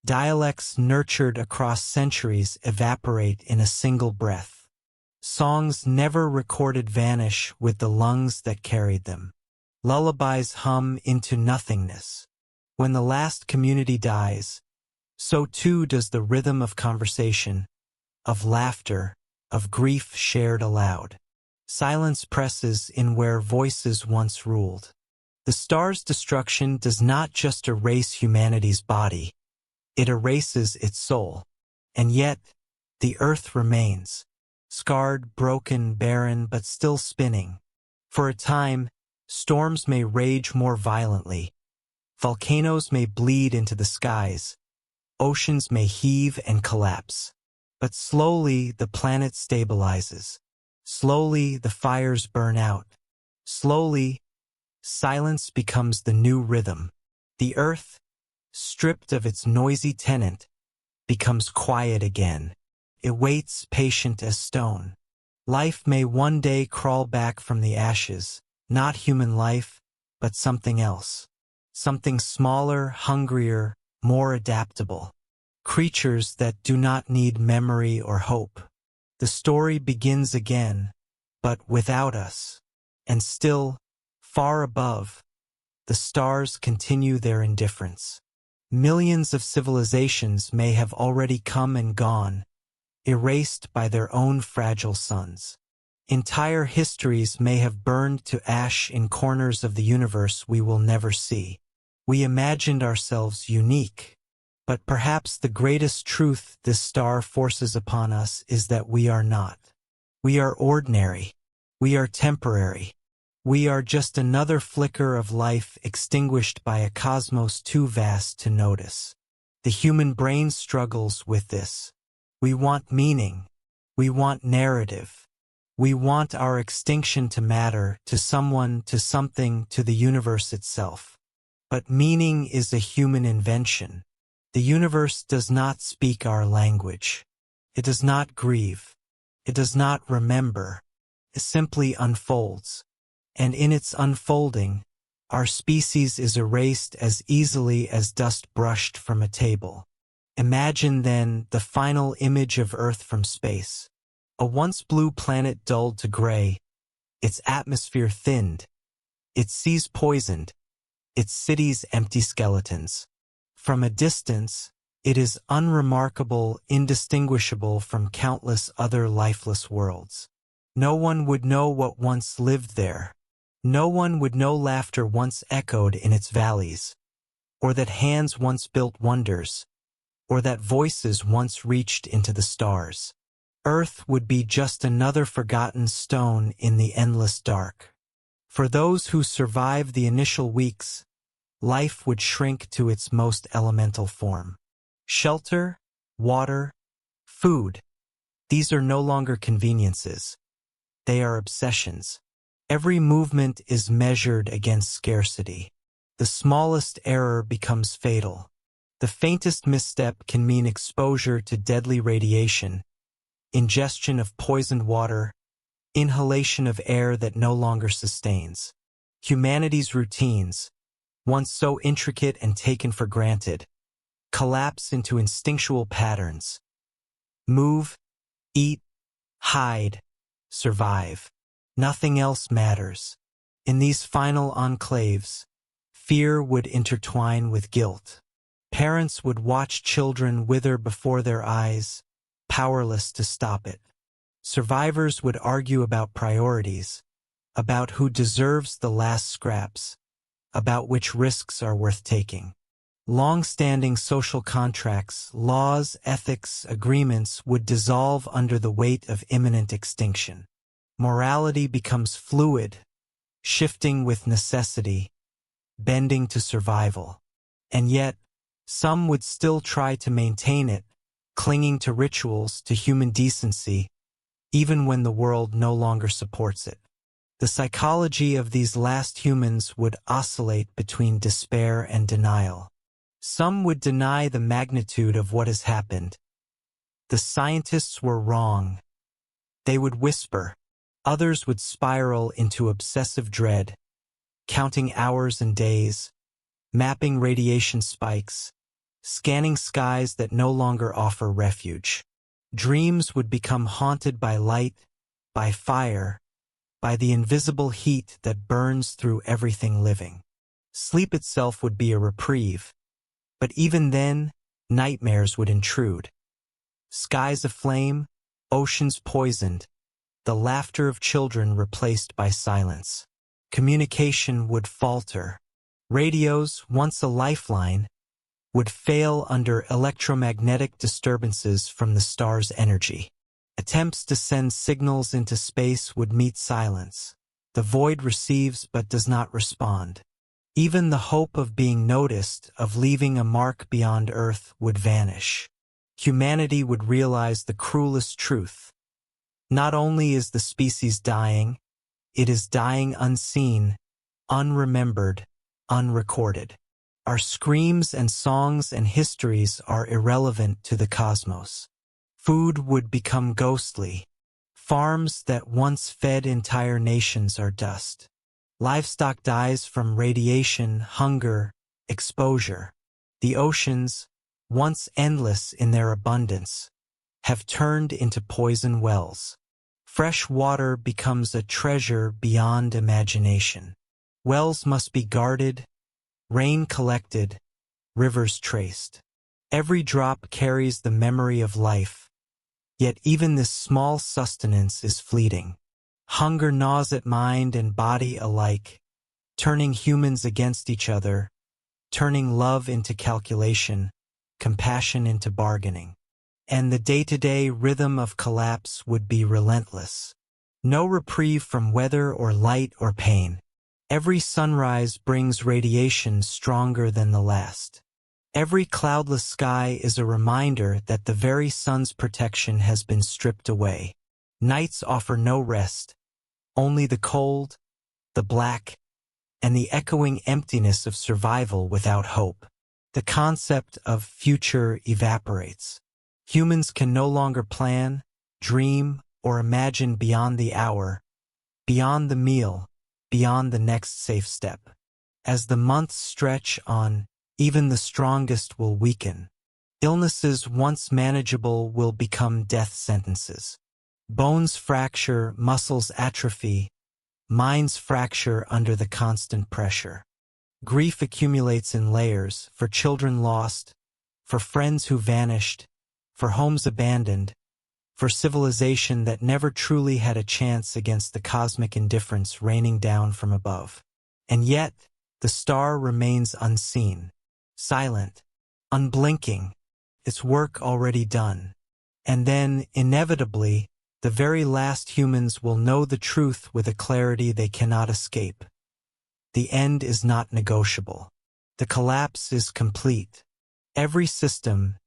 Dialects nurtured across centuries evaporate in a single breath. Songs never recorded vanish with the lungs that carried them. Lullabies hum into nothingness. When the last community dies, so too does the rhythm of conversation, of laughter, of grief shared aloud. Silence presses in where voices once ruled. The star's destruction does not just erase humanity's body, it erases its soul. And yet, the Earth remains, scarred, broken, barren, but still spinning. For a time, storms may rage more violently, volcanoes may bleed into the skies, oceans may heave and collapse. But slowly the planet stabilizes. Slowly the fires burn out. Slowly, silence becomes the new rhythm. The Earth, stripped of its noisy tenant, becomes quiet again. It waits patient as stone. Life may one day crawl back from the ashes, not human life, but something else. Something smaller, hungrier, more adaptable. Creatures that do not need memory or hope. The story begins again, but without us. And still, far above, the stars continue their indifference. Millions of civilizations may have already come and gone, erased by their own fragile suns. Entire histories may have burned to ash in corners of the universe we will never see. We imagined ourselves unique, but perhaps the greatest truth this star forces upon us is that we are not. We are ordinary. We are temporary. We are just another flicker of life extinguished by a cosmos too vast to notice. The human brain struggles with this. We want meaning. We want narrative. We want our extinction to matter to someone, to something, to the universe itself. But meaning is a human invention. The universe does not speak our language. It does not grieve. It does not remember. It simply unfolds. And in its unfolding, our species is erased as easily as dust brushed from a table. Imagine then the final image of Earth from space. A once blue planet dulled to gray, its atmosphere thinned, its seas poisoned, its cities empty skeletons. From a distance, it is unremarkable, indistinguishable from countless other lifeless worlds. No one would know what once lived there. No one would know laughter once echoed in its valleys, or that hands once built wonders, or that voices once reached into the stars. Earth would be just another forgotten stone in the endless dark. For those who survive the initial weeks, life would shrink to its most elemental form. Shelter, water, food. These are no longer conveniences. They are obsessions. Every movement is measured against scarcity. The smallest error becomes fatal. The faintest misstep can mean exposure to deadly radiation, ingestion of poisoned water, inhalation of air that no longer sustains. Humanity's routines, once so intricate and taken for granted, collapse into instinctual patterns. Move, eat, hide, survive. Nothing else matters. In these final enclaves, fear would intertwine with guilt. Parents would watch children wither before their eyes, powerless to stop it. Survivors would argue about priorities, about who deserves the last scraps, about which risks are worth taking. Long-standing social contracts, laws, ethics, agreements would dissolve under the weight of imminent extinction. Morality becomes fluid, shifting with necessity, bending to survival. And yet, some would still try to maintain it, clinging to rituals, to human decency, even when the world no longer supports it. The psychology of these last humans would oscillate between despair and denial. Some would deny the magnitude of what has happened. The scientists were wrong. They would whisper. Others would spiral into obsessive dread, counting hours and days, mapping radiation spikes, scanning skies that no longer offer refuge. Dreams would become haunted by light, by fire, by the invisible heat that burns through everything living. Sleep itself would be a reprieve, but even then, nightmares would intrude. Skies aflame, oceans poisoned, the laughter of children replaced by silence. Communication would falter. Radios, once a lifeline, would fail under electromagnetic disturbances from the star's energy. Attempts to send signals into space would meet silence. The void receives but does not respond. Even the hope of being noticed, of leaving a mark beyond Earth, would vanish. Humanity would realize the cruelest truth. Not only is the species dying, it is dying unseen, unremembered, unrecorded. Our screams and songs and histories are irrelevant to the cosmos. Food would become ghostly. Farms that once fed entire nations are dust. Livestock dies from radiation, hunger, exposure. The oceans, once endless in their abundance, have turned into poison wells. Fresh water becomes a treasure beyond imagination. Wells must be guarded, rain collected, rivers traced. Every drop carries the memory of life, yet even this small sustenance is fleeting. Hunger gnaws at mind and body alike, turning humans against each other, turning love into calculation, compassion into bargaining. And the day-to-day rhythm of collapse would be relentless. No reprieve from weather or light or pain. Every sunrise brings radiation stronger than the last. Every cloudless sky is a reminder that the very sun's protection has been stripped away. Nights offer no rest, only the cold, the black, and the echoing emptiness of survival without hope. The concept of future evaporates. Humans can no longer plan, dream, or imagine beyond the hour, beyond the meal, beyond the next safe step. As the months stretch on, even the strongest will weaken. Illnesses once manageable will become death sentences. Bones fracture, muscles atrophy, minds fracture under the constant pressure. Grief accumulates in layers, for children lost, for friends who vanished, for homes abandoned, for civilization that never truly had a chance against the cosmic indifference raining down from above. And yet, the star remains unseen, silent, unblinking, its work already done. And then, inevitably, the very last humans will know the truth with a clarity they cannot escape. The end is not negotiable. The collapse is complete. Every system,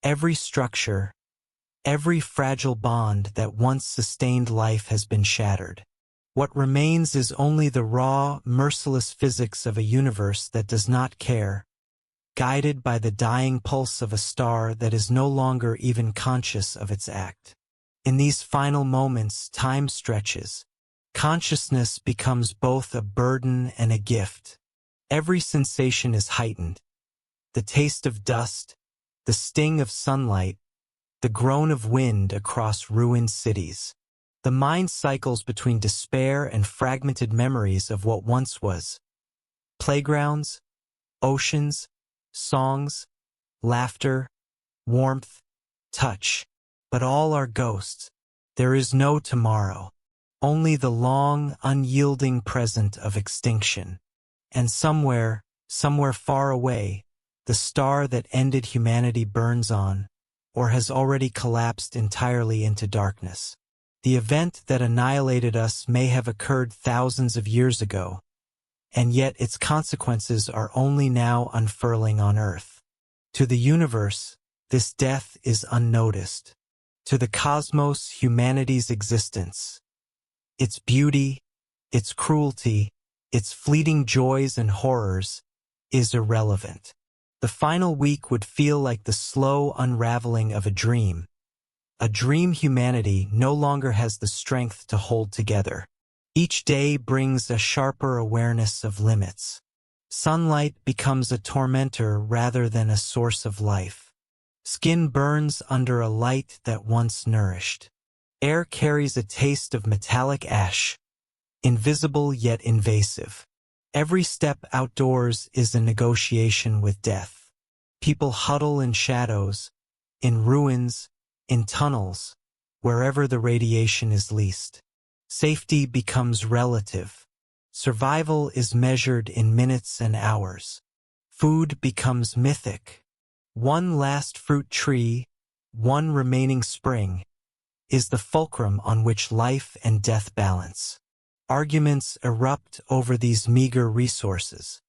every structure, every fragile bond that once sustained life has been shattered. What remains is only the raw, merciless physics of a universe that does not care, guided by the dying pulse of a star that is no longer even conscious of its act. In these final moments, time stretches. Consciousness becomes both a burden and a gift. Every sensation is heightened. The taste of dust, the sting of sunlight, the groan of wind across ruined cities. The mind cycles between despair and fragmented memories of what once was. Playgrounds, oceans, songs, laughter, warmth, touch. But all are ghosts. There is no tomorrow. Only the long, unyielding present of extinction. And somewhere far away, the star that ended humanity burns on, or has already collapsed entirely into darkness. The event that annihilated us may have occurred thousands of years ago, and yet its consequences are only now unfurling on Earth. To the universe, this death is unnoticed. To the cosmos, humanity's existence, its beauty, its cruelty, its fleeting joys and horrors, is irrelevant. The final week would feel like the slow unraveling of a dream humanity no longer has the strength to hold together. Each day brings a sharper awareness of limits. Sunlight becomes a tormentor rather than a source of life. Skin burns under a light that once nourished. Air carries a taste of metallic ash, invisible yet invasive. Every step outdoors is a negotiation with death. People huddle in shadows, in ruins, in tunnels, wherever the radiation is least. Safety becomes relative. Survival is measured in minutes and hours. Food becomes mythic. One last fruit tree, one remaining spring, is the fulcrum on which life and death balance. Arguments erupt over these meager resources.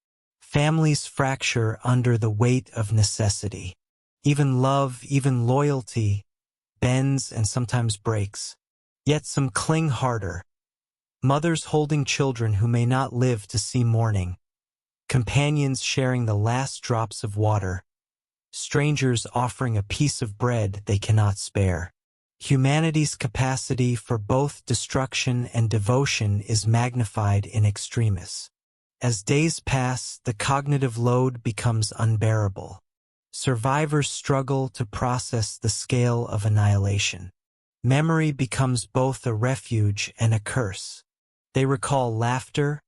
Families fracture under the weight of necessity. Even love, even loyalty, bends and sometimes breaks. Yet some cling harder. Mothers holding children who may not live to see morning. Companions sharing the last drops of water. Strangers offering a piece of bread they cannot spare. Humanity's capacity for both destruction and devotion is magnified in extremis. As days pass, the cognitive load becomes unbearable. Survivors struggle to process the scale of annihilation. Memory becomes both a refuge and a curse. They recall laughter,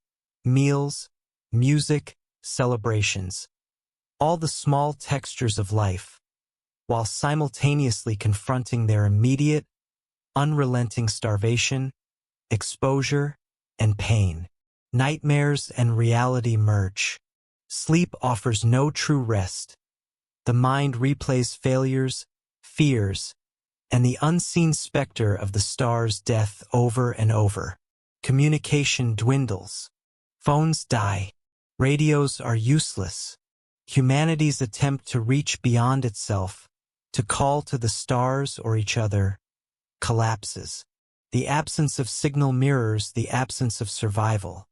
meals, music, celebrations, all the small textures of life, while simultaneously confronting their immediate, unrelenting starvation, exposure, and pain. Nightmares and reality merge. Sleep offers no true rest. The mind replays failures, fears, and the unseen specter of the star's death over and over. Communication dwindles. Phones die. Radios are useless. Humanity's attempt to reach beyond itself, to call to the stars or each other, collapses. The absence of signal mirrors the absence of survival.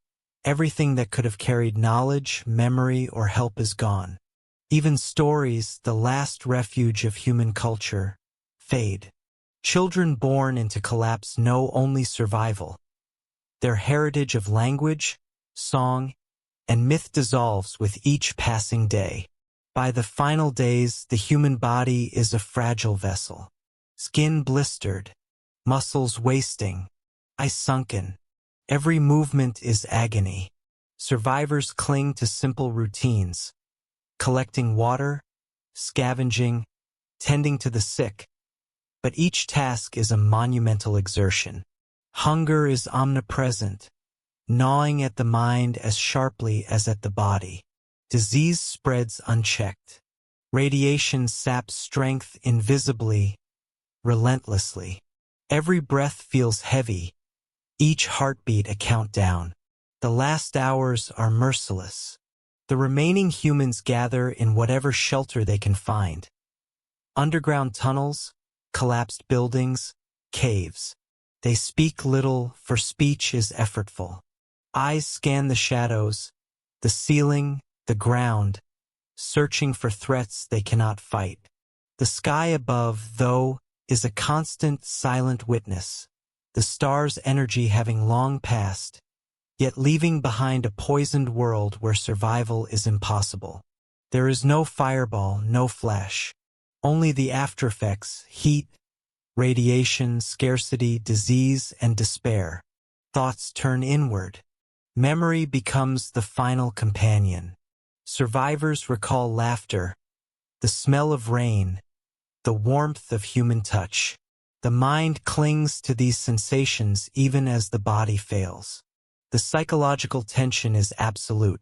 Everything that could have carried knowledge, memory, or help is gone. Even stories, the last refuge of human culture, fade. Children born into collapse know only survival. Their heritage of language, song, and myth dissolves with each passing day. By the final days, the human body is a fragile vessel. Skin blistered, muscles wasting, eyes sunken. Every movement is agony. Survivors cling to simple routines, collecting water, scavenging, tending to the sick. But each task is a monumental exertion. Hunger is omnipresent, gnawing at the mind as sharply as at the body. Disease spreads unchecked. Radiation saps strength invisibly, relentlessly. Every breath feels heavy, each heartbeat a countdown. The last hours are merciless. The remaining humans gather in whatever shelter they can find. Underground tunnels, collapsed buildings, caves. They speak little, for speech is effortful. Eyes scan the shadows, the ceiling, the ground, searching for threats they cannot fight. The sky above, though, is a constant, silent witness, the stars' energy having long passed, yet leaving behind a poisoned world where survival is impossible. There is no fireball, no flash, only the aftereffects, heat, radiation, scarcity, disease, and despair. Thoughts turn inward. Memory becomes the final companion. Survivors recall laughter, the smell of rain, the warmth of human touch. The mind clings to these sensations even as the body fails. The psychological tension is absolute.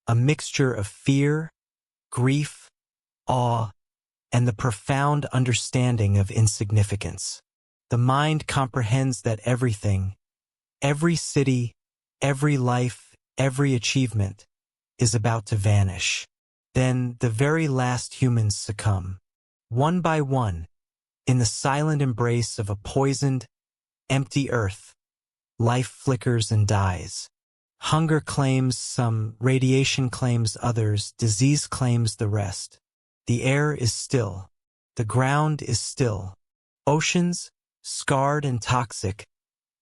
A mixture of fear, grief, awe, and the profound understanding of insignificance. The mind comprehends that everything, every city, every life, every achievement, is about to vanish. Then the very last humans succumb. One by one, in the silent embrace of a poisoned, empty earth, life flickers and dies. Hunger claims some, radiation claims others, disease claims the rest. The air is still. The ground is still. Oceans, scarred and toxic,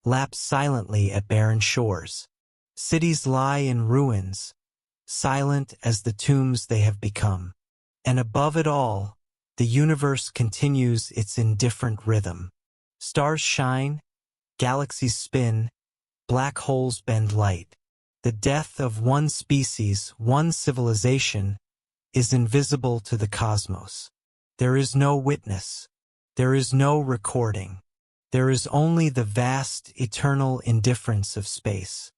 lap silently at barren shores. Cities lie in ruins, silent as the tombs they have become. And above it all, the universe continues its indifferent rhythm. Stars shine, galaxies spin, black holes bend light. The death of one species, one civilization, is invisible to the cosmos. There is no witness. There is no recording. There is only the vast, eternal indifference of space.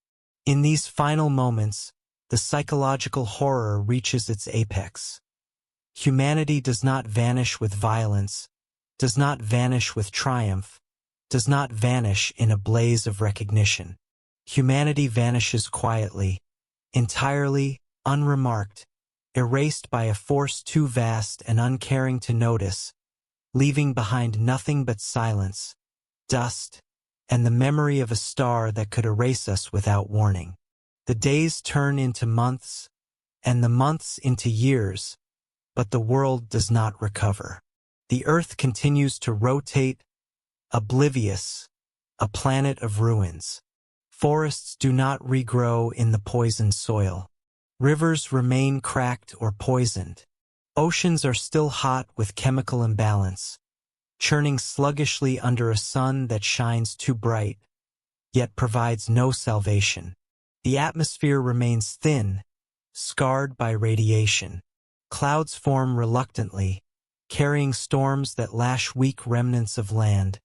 In these final moments, the psychological horror reaches its apex. Humanity does not vanish with violence, does not vanish with triumph, does not vanish in a blaze of recognition. Humanity vanishes quietly, entirely, unremarked, erased by a force too vast and uncaring to notice, leaving behind nothing but silence, dust, and the memory of a star that could erase us without warning. The days turn into months, and the months into years, but the world does not recover. The earth continues to rotate, oblivious, a planet of ruins. Forests do not regrow in the poisoned soil. Rivers remain cracked or poisoned. Oceans are still hot with chemical imbalance, churning sluggishly under a sun that shines too bright, yet provides no salvation. The atmosphere remains thin, scarred by radiation. Clouds form reluctantly, carrying storms that lash weak remnants of land.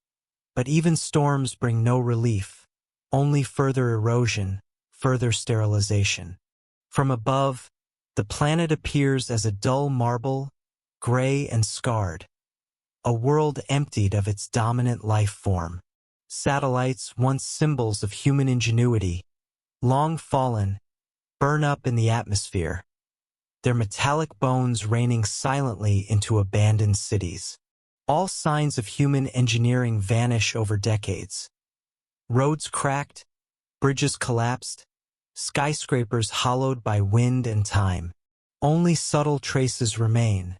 But even storms bring no relief. only further erosion, further sterilization. From above, the planet appears as a dull marble, gray and scarred, a world emptied of its dominant life form. Satellites, once symbols of human ingenuity, long fallen, burn up in the atmosphere, their metallic bones raining silently into abandoned cities. All signs of human engineering vanish over decades. Roads cracked, bridges collapsed, skyscrapers hollowed by wind and time. Only subtle traces remain,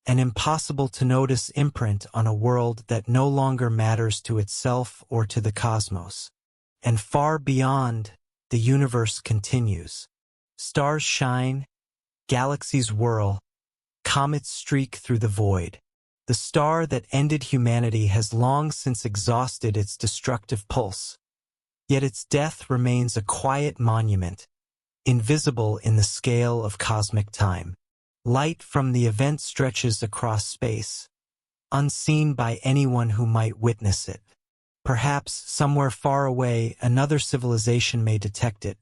an impossible-to-notice imprint on a world that no longer matters to itself or to the cosmos. And far beyond, the universe continues. Stars shine, galaxies whirl, comets streak through the void. The star that ended humanity has long since exhausted its destructive pulse. Yet its death remains a quiet monument, invisible in the scale of cosmic time. Light from the event stretches across space, unseen by anyone who might witness it. Perhaps somewhere far away another civilization may detect it,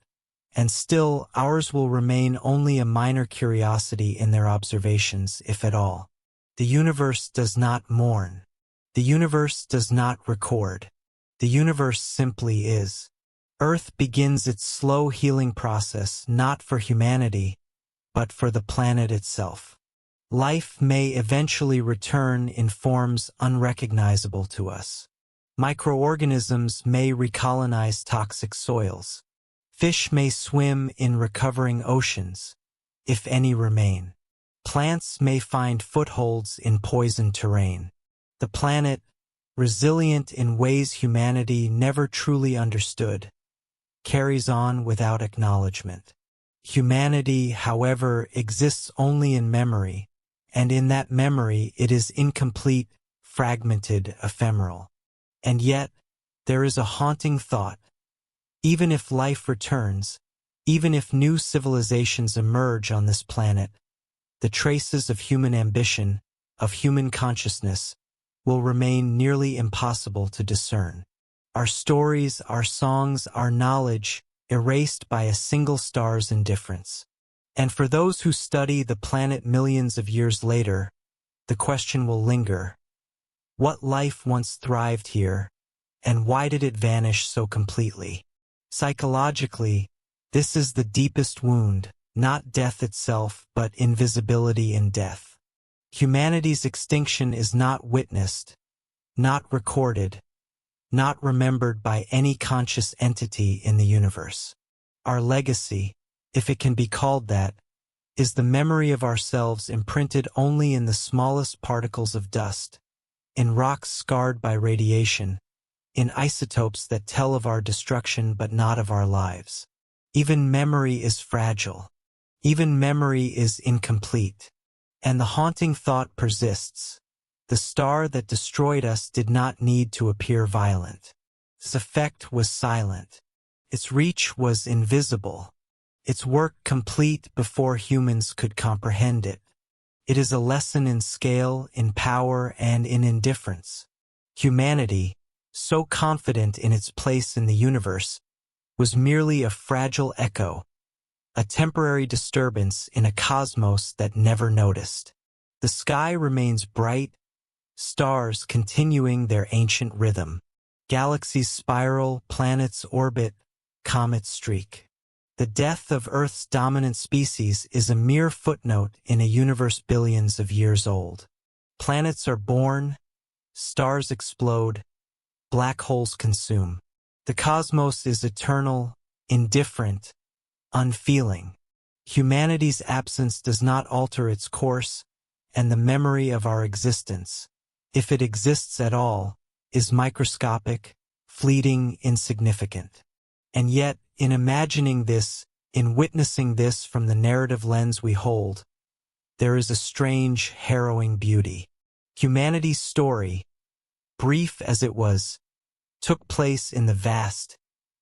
and still ours will remain only a minor curiosity in their observations, if at all. The universe does not mourn. The universe does not record. The universe simply is. Earth begins its slow healing process not for humanity, but for the planet itself. Life may eventually return in forms unrecognizable to us. Microorganisms may recolonize toxic soils. Fish may swim in recovering oceans, if any remain. Plants may find footholds in poisoned terrain. The planet, resilient in ways humanity never truly understood, carries on without acknowledgement. Humanity, however, exists only in memory, and in that memory it is incomplete, fragmented, ephemeral. And yet, there is a haunting thought. Even if life returns, even if new civilizations emerge on this planet, the traces of human ambition, of human consciousness, will remain nearly impossible to discern. Our stories, our songs, our knowledge, erased by a single star's indifference. And for those who study the planet millions of years later, the question will linger. What life once thrived here, and why did it vanish so completely? Psychologically, this is the deepest wound, not death itself, but invisibility in death. Humanity's extinction is not witnessed, not recorded, not remembered by any conscious entity in the universe. Our legacy, if it can be called that, is the memory of ourselves imprinted only in the smallest particles of dust, in rocks scarred by radiation, in isotopes that tell of our destruction but not of our lives. Even memory is fragile. Even memory is incomplete. And the haunting thought persists. The star that destroyed us did not need to appear violent. Its effect was silent. Its reach was invisible. Its work complete before humans could comprehend it. It is a lesson in scale, in power, and in indifference. Humanity, so confident in its place in the universe, was merely a fragile echo, a temporary disturbance in a cosmos that never noticed. The sky remains bright, stars continuing their ancient rhythm. Galaxies spiral, planets orbit, comets streak. The death of Earth's dominant species is a mere footnote in a universe billions of years old. Planets are born, stars explode, black holes consume. The cosmos is eternal, indifferent, unfeeling. Humanity's absence does not alter its course, and the memory of our existence, if it exists at all, is microscopic, fleeting, insignificant. And yet, in imagining this, in witnessing this from the narrative lens we hold, there is a strange, harrowing beauty. Humanity's story, brief as it was, took place in the vast,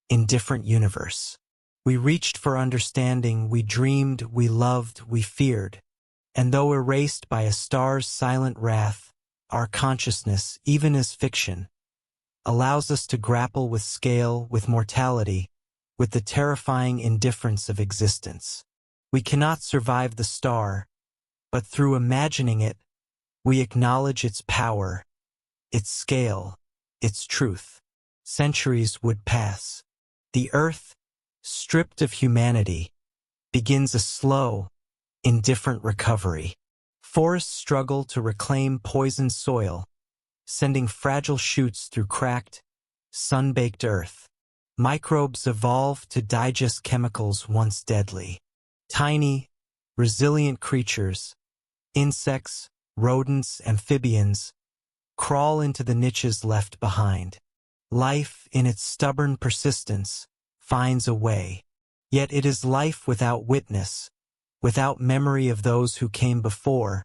indifferent universe. We reached for understanding, we dreamed, we loved, we feared. And though erased by a star's silent wrath, our consciousness, even as fiction, allows us to grapple with scale, with mortality, with the terrifying indifference of existence. We cannot survive the star, but through imagining it, we acknowledge its power, its scale, its truth. Centuries would pass. The Earth, stripped of humanity, begins a slow, indifferent recovery. Forests struggle to reclaim poisoned soil, sending fragile shoots through cracked, sun-baked earth. Microbes evolve to digest chemicals once deadly. Tiny, resilient creatures, insects, rodents, amphibians, crawl into the niches left behind. Life, in its stubborn persistence, finds a way. Yet it is life without witness, without memory of those who came before,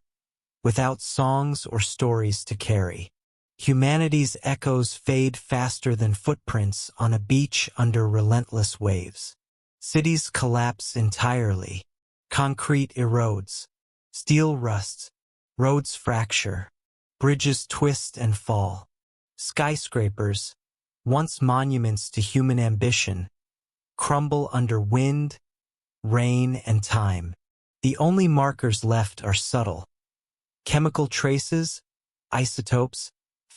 without songs or stories to carry. Humanity's echoes fade faster than footprints on a beach under relentless waves. Cities collapse entirely. Concrete erodes. Steel rusts. Roads fracture. Bridges twist and fall. Skyscrapers, once monuments to human ambition, crumble under wind, rain, and time. The only markers left are subtle. Chemical traces, isotopes,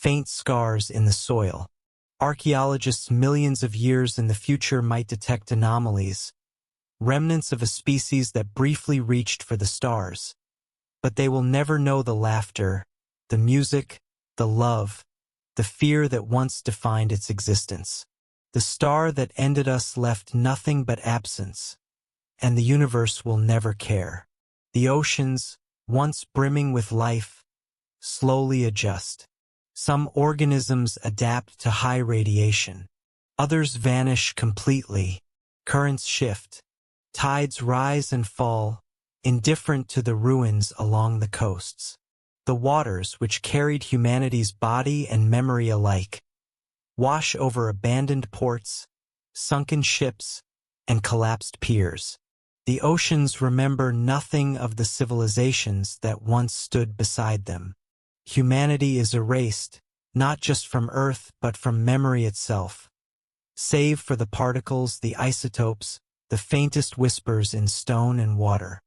faint scars in the soil. Archaeologists millions of years in the future might detect anomalies, remnants of a species that briefly reached for the stars. But they will never know the laughter, the music, the love, the fear that once defined its existence. The star that ended us left nothing but absence, and the universe will never care. The oceans, once brimming with life, slowly adjust. Some organisms adapt to high radiation. Others vanish completely. Currents shift. Tides rise and fall, indifferent to the ruins along the coasts. The waters, which carried humanity's body and memory alike, wash over abandoned ports, sunken ships, and collapsed piers. The oceans remember nothing of the civilizations that once stood beside them. Humanity is erased, not just from Earth but from memory itself. Save for the particles, the isotopes, the faintest whispers in stone and water.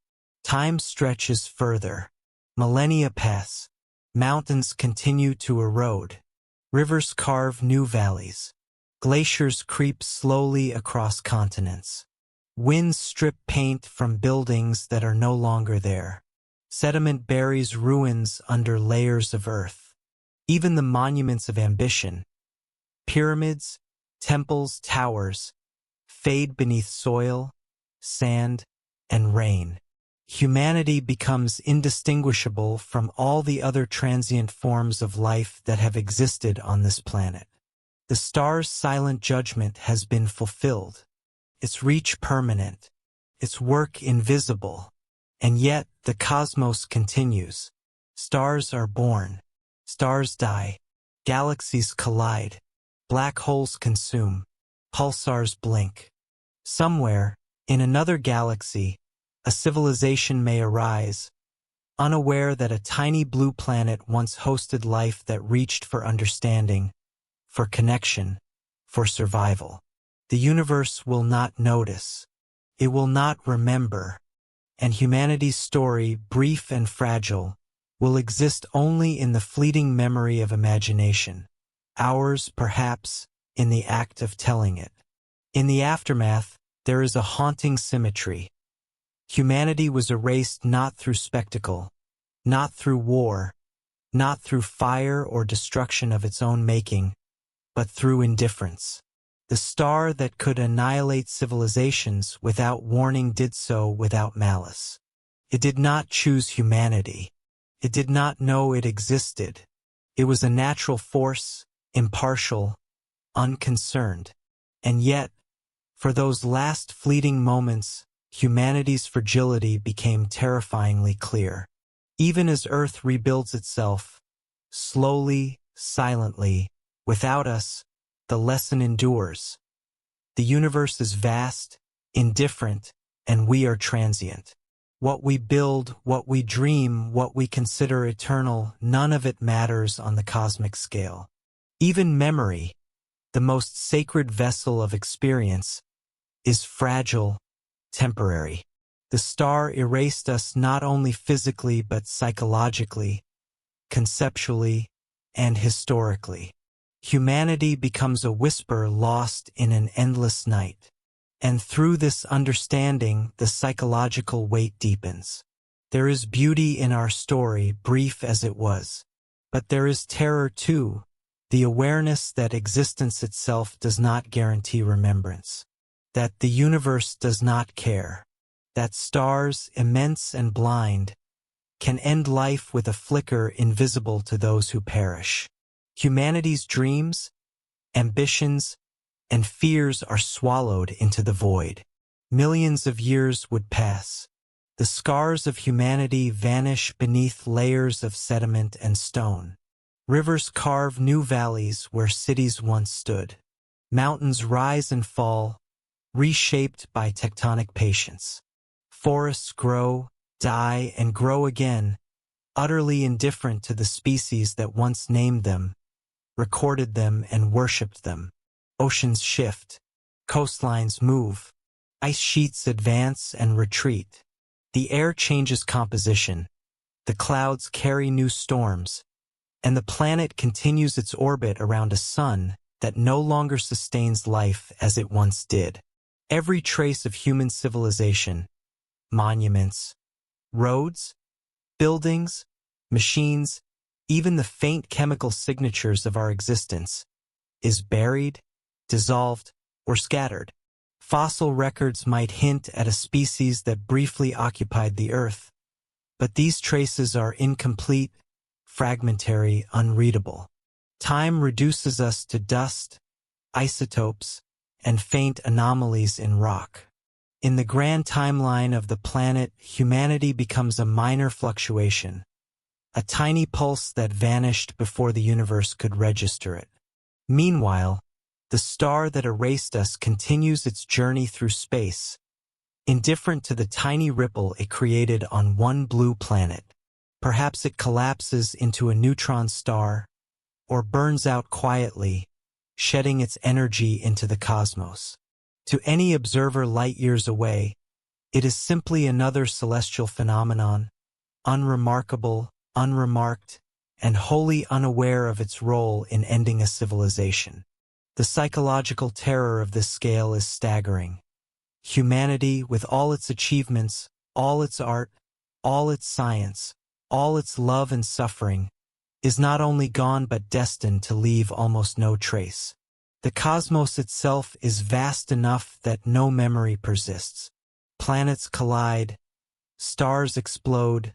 Time stretches further. Millennia pass. Mountains continue to erode. Rivers carve new valleys. Glaciers creep slowly across continents. Winds strip paint from buildings that are no longer there. Sediment buries ruins under layers of earth. Even the monuments of ambition, pyramids, temples, towers, fade beneath soil, sand, and rain. Humanity becomes indistinguishable from all the other transient forms of life that have existed on this planet. The star's silent judgment has been fulfilled, its reach permanent, its work invisible. And yet the cosmos continues. Stars are born. Stars die. Galaxies collide. Black holes consume. Pulsars blink. Somewhere, in another galaxy, a civilization may arise, unaware that a tiny blue planet once hosted life that reached for understanding, for connection, for survival. The universe will not notice. It will not remember. And humanity's story, brief and fragile, will exist only in the fleeting memory of imagination. Ours, perhaps, in the act of telling it. In the aftermath, there is a haunting symmetry. Humanity was erased not through spectacle, not through war, not through fire or destruction of its own making, but through indifference. The star that could annihilate civilizations without warning did so without malice. It did not choose humanity. It did not know it existed. It was a natural force, impartial, unconcerned. And yet, for those last fleeting moments, humanity's fragility became terrifyingly clear. Even as Earth rebuilds itself, slowly, silently, without us, the lesson endures. The universe is vast, indifferent, and we are transient. What we build, what we dream, what we consider eternal, none of it matters on the cosmic scale. Even memory, the most sacred vessel of experience, is fragile, temporary. The star erased us not only physically but psychologically, conceptually, and historically. Humanity becomes a whisper lost in an endless night. And through this understanding, the psychological weight deepens. There is beauty in our story, brief as it was. But there is terror too, the awareness that existence itself does not guarantee remembrance. That the universe does not care. That stars, immense and blind, can end life with a flicker invisible to those who perish. Humanity's dreams, ambitions, and fears are swallowed into the void. Millions of years would pass. The scars of humanity vanish beneath layers of sediment and stone. Rivers carve new valleys where cities once stood. Mountains rise and fall, reshaped by tectonic patience. Forests grow, die, and grow again, utterly indifferent to the species that once named them, recorded them, and worshipped them. Oceans shift, coastlines move, ice sheets advance and retreat. The air changes composition, the clouds carry new storms, and the planet continues its orbit around a sun that no longer sustains life as it once did. Every trace of human civilization, monuments, roads, buildings, machines, even the faint chemical signatures of our existence, is buried, dissolved, or scattered. Fossil records might hint at a species that briefly occupied the Earth, but these traces are incomplete, fragmentary, unreadable. Time reduces us to dust, isotopes, and faint anomalies in rock. In the grand timeline of the planet, humanity becomes a minor fluctuation, a tiny pulse that vanished before the universe could register it. Meanwhile, the star that erased us continues its journey through space, indifferent to the tiny ripple it created on one blue planet. Perhaps it collapses into a neutron star, or burns out quietly, shedding its energy into the cosmos. To any observer light years away, it is simply another celestial phenomenon, unremarkable, unremarked, and wholly unaware of its role in ending a civilization. The psychological terror of this scale is staggering. Humanity, with all its achievements, all its art, all its science, all its love and suffering, is not only gone but destined to leave almost no trace. The cosmos itself is vast enough that no memory persists. Planets collide, stars explode,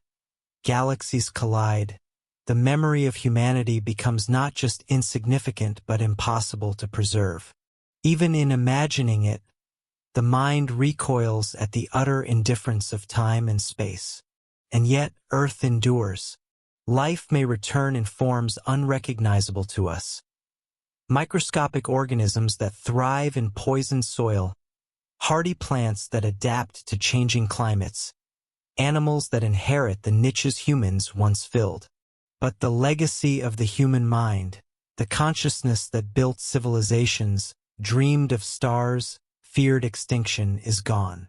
galaxies collide. The memory of humanity becomes not just insignificant but impossible to preserve. Even in imagining it, the mind recoils at the utter indifference of time and space. And yet, Earth endures. Life may return in forms unrecognizable to us. Microscopic organisms that thrive in poisoned soil, hardy plants that adapt to changing climates, animals that inherit the niches humans once filled. But the legacy of the human mind, the consciousness that built civilizations, dreamed of stars, feared extinction, is gone.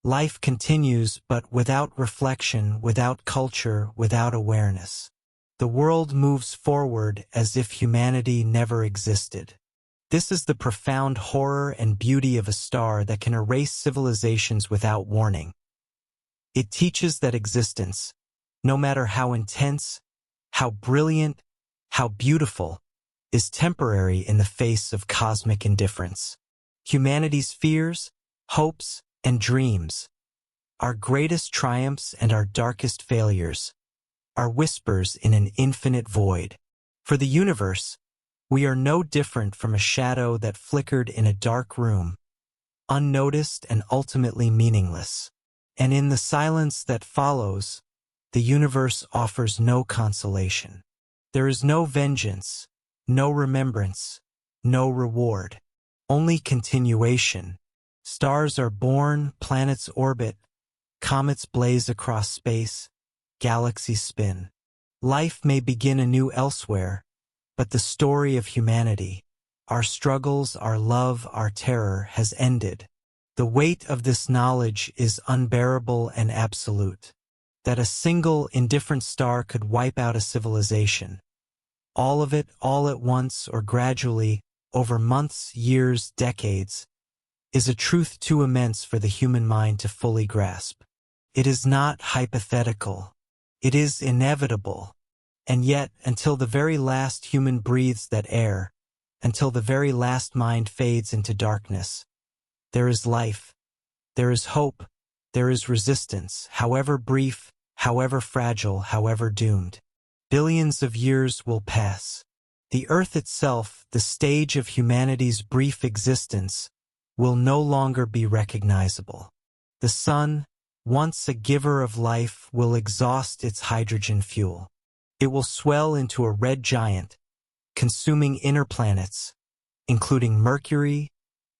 Life continues, but without reflection, without culture, without awareness. The world moves forward as if humanity never existed. This is the profound horror and beauty of a star that can erase civilizations without warning. It teaches that existence, no matter how intense, how brilliant, how beautiful, is temporary in the face of cosmic indifference. Humanity's fears, hopes, and dreams, our greatest triumphs and our darkest failures, are whispers in an infinite void. For the universe, we are no different from a shadow that flickered in a dark room, unnoticed and ultimately meaningless. And in the silence that follows, the universe offers no consolation. There is no vengeance, no remembrance, no reward, only continuation. Stars are born, planets orbit, comets blaze across space, galaxies spin. Life may begin anew elsewhere, but the story of humanity, Our struggles, our love, our terror has ended. The weight of this knowledge is unbearable and absolute. That a single indifferent star could wipe out a civilization. All of it, all at once or gradually, over months, years, decades, is a truth too immense for the human mind to fully grasp. It is not hypothetical. It is inevitable. And yet, until the very last human breathes that air, until the very last mind fades into darkness, there is life, there is hope, there is resistance, however brief, however fragile, however doomed. Billions of years will pass. The earth itself, the stage of humanity's brief existence, will no longer be recognizable. The sun, once a giver of life, will exhaust its hydrogen fuel. It will swell into a red giant, consuming inner planets, including Mercury,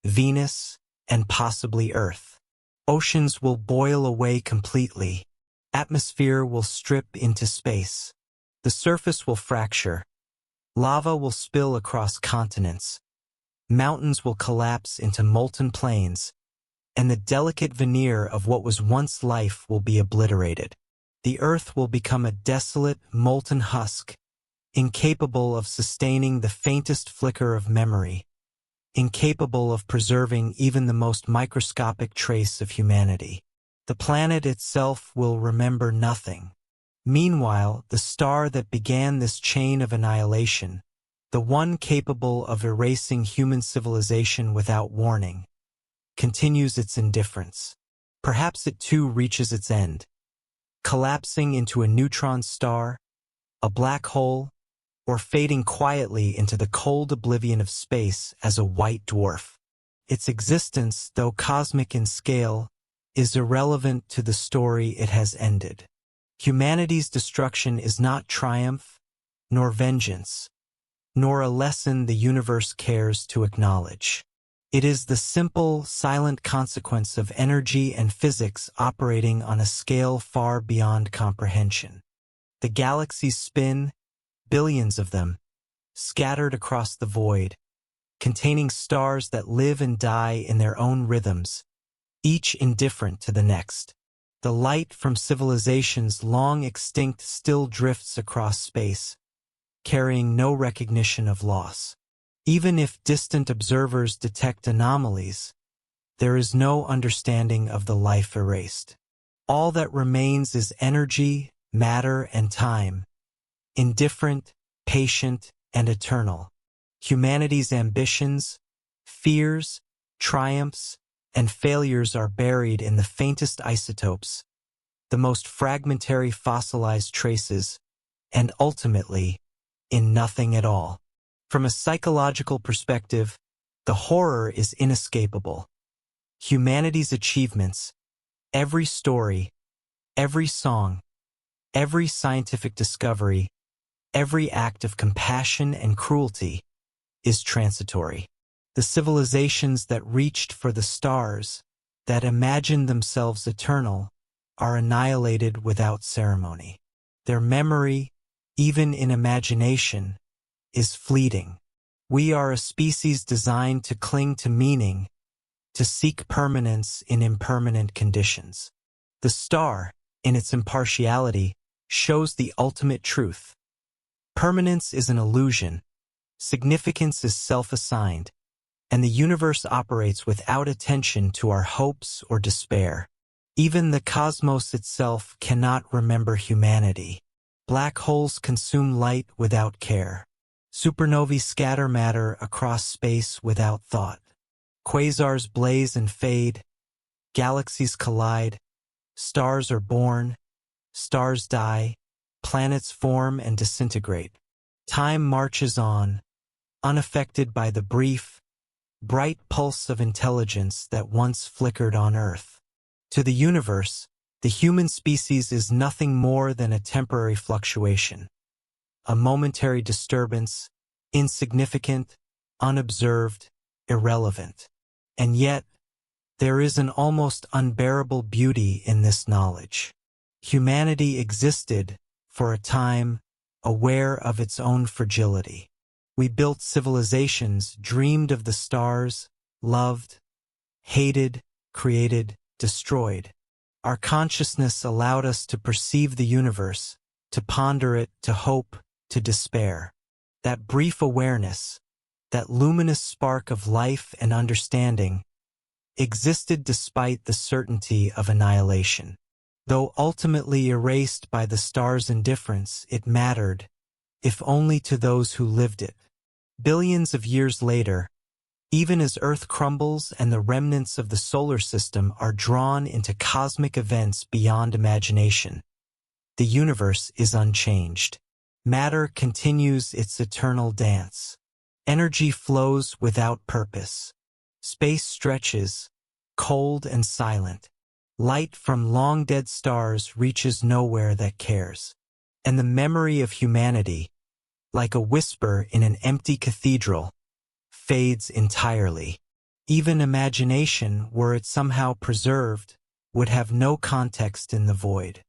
Venus, and possibly Earth. Oceans will boil away completely. Atmosphere will strip into space. The surface will fracture. Lava will spill across continents. Mountains will collapse into molten plains, and the delicate veneer of what was once life will be obliterated. The earth will become a desolate, molten husk, incapable of sustaining the faintest flicker of memory, incapable of preserving even the most microscopic trace of humanity. The planet itself will remember nothing. Meanwhile, the star that began this chain of annihilation, the one capable of erasing human civilization without warning, continues its indifference. Perhaps it too reaches its end, collapsing into a neutron star, a black hole, or fading quietly into the cold oblivion of space as a white dwarf. Its existence, though cosmic in scale, is irrelevant to the story it has ended. Humanity's destruction is not triumph, nor vengeance, nor a lesson the universe cares to acknowledge. It is the simple, silent consequence of energy and physics operating on a scale far beyond comprehension. The galaxies spin, billions of them, scattered across the void, containing stars that live and die in their own rhythms, each indifferent to the next. The light from civilizations long extinct still drifts across space, carrying no recognition of loss. Even if distant observers detect anomalies, there is no understanding of the life erased. All that remains is energy, matter, and time, indifferent, patient, and eternal. Humanity's ambitions, fears, triumphs, and failures are buried in the faintest isotopes, the most fragmentary fossilized traces, and ultimately, in nothing at all. From a psychological perspective, the horror is inescapable. Humanity's achievements, every story, every song, every scientific discovery, every act of compassion and cruelty is transitory. The civilizations that reached for the stars, that imagined themselves eternal, are annihilated without ceremony. Their memory, even in imagination, is fleeting. We are a species designed to cling to meaning, to seek permanence in impermanent conditions. The star, in its impartiality, shows the ultimate truth. Permanence is an illusion, significance is self-assigned, and the universe operates without attention to our hopes or despair. Even the cosmos itself cannot remember humanity. Black holes consume light without care. Supernovae scatter matter across space without thought. Quasars blaze and fade. Galaxies collide. Stars are born. Stars die. Planets form and disintegrate. Time marches on, unaffected by the brief, bright pulse of intelligence that once flickered on Earth. To the universe, the human species is nothing more than a temporary fluctuation, a momentary disturbance, insignificant, unobserved, irrelevant. And yet, there is an almost unbearable beauty in this knowledge. Humanity existed, for a time, aware of its own fragility. We built civilizations, dreamed of the stars, loved, hated, created, destroyed. Our consciousness allowed us to perceive the universe, to ponder it, to hope, to despair. That brief awareness, that luminous spark of life and understanding, existed despite the certainty of annihilation. Though ultimately erased by the star's indifference, it mattered, if only to those who lived it. Billions of years later, even as Earth crumbles and the remnants of the solar system are drawn into cosmic events beyond imagination, the universe is unchanged. Matter continues its eternal dance. Energy flows without purpose. Space stretches, cold and silent. Light from long-dead stars reaches nowhere that cares. And the memory of humanity, like a whisper in an empty cathedral, fades entirely. Even imagination, were it somehow preserved, would have no context in the void.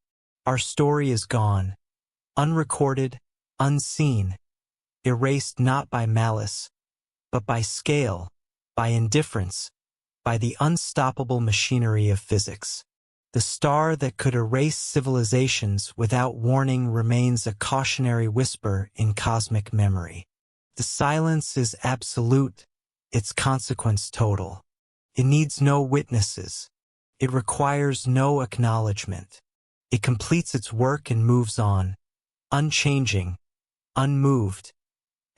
Our story is gone, unrecorded, unseen, erased not by malice, but by scale, by indifference, by the unstoppable machinery of physics. The star that could erase civilizations without warning remains a cautionary whisper in cosmic memory. The silence is absolute, its consequence total. It needs no witnesses. It requires no acknowledgement. It completes its work and moves on, unchanging, unmoved,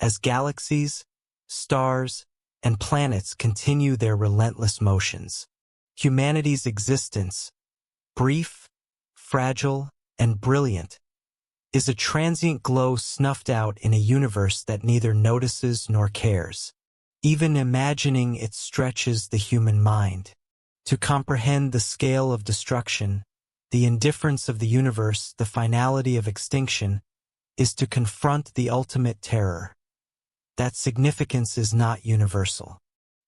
as galaxies, stars, and planets continue their relentless motions. Humanity's existence, brief, fragile, and brilliant, is a transient glow snuffed out in a universe that neither notices nor cares. Even imagining it stretches the human mind. To comprehend the scale of destruction, the indifference of the universe, the finality of extinction, is to confront the ultimate terror. That significance is not universal.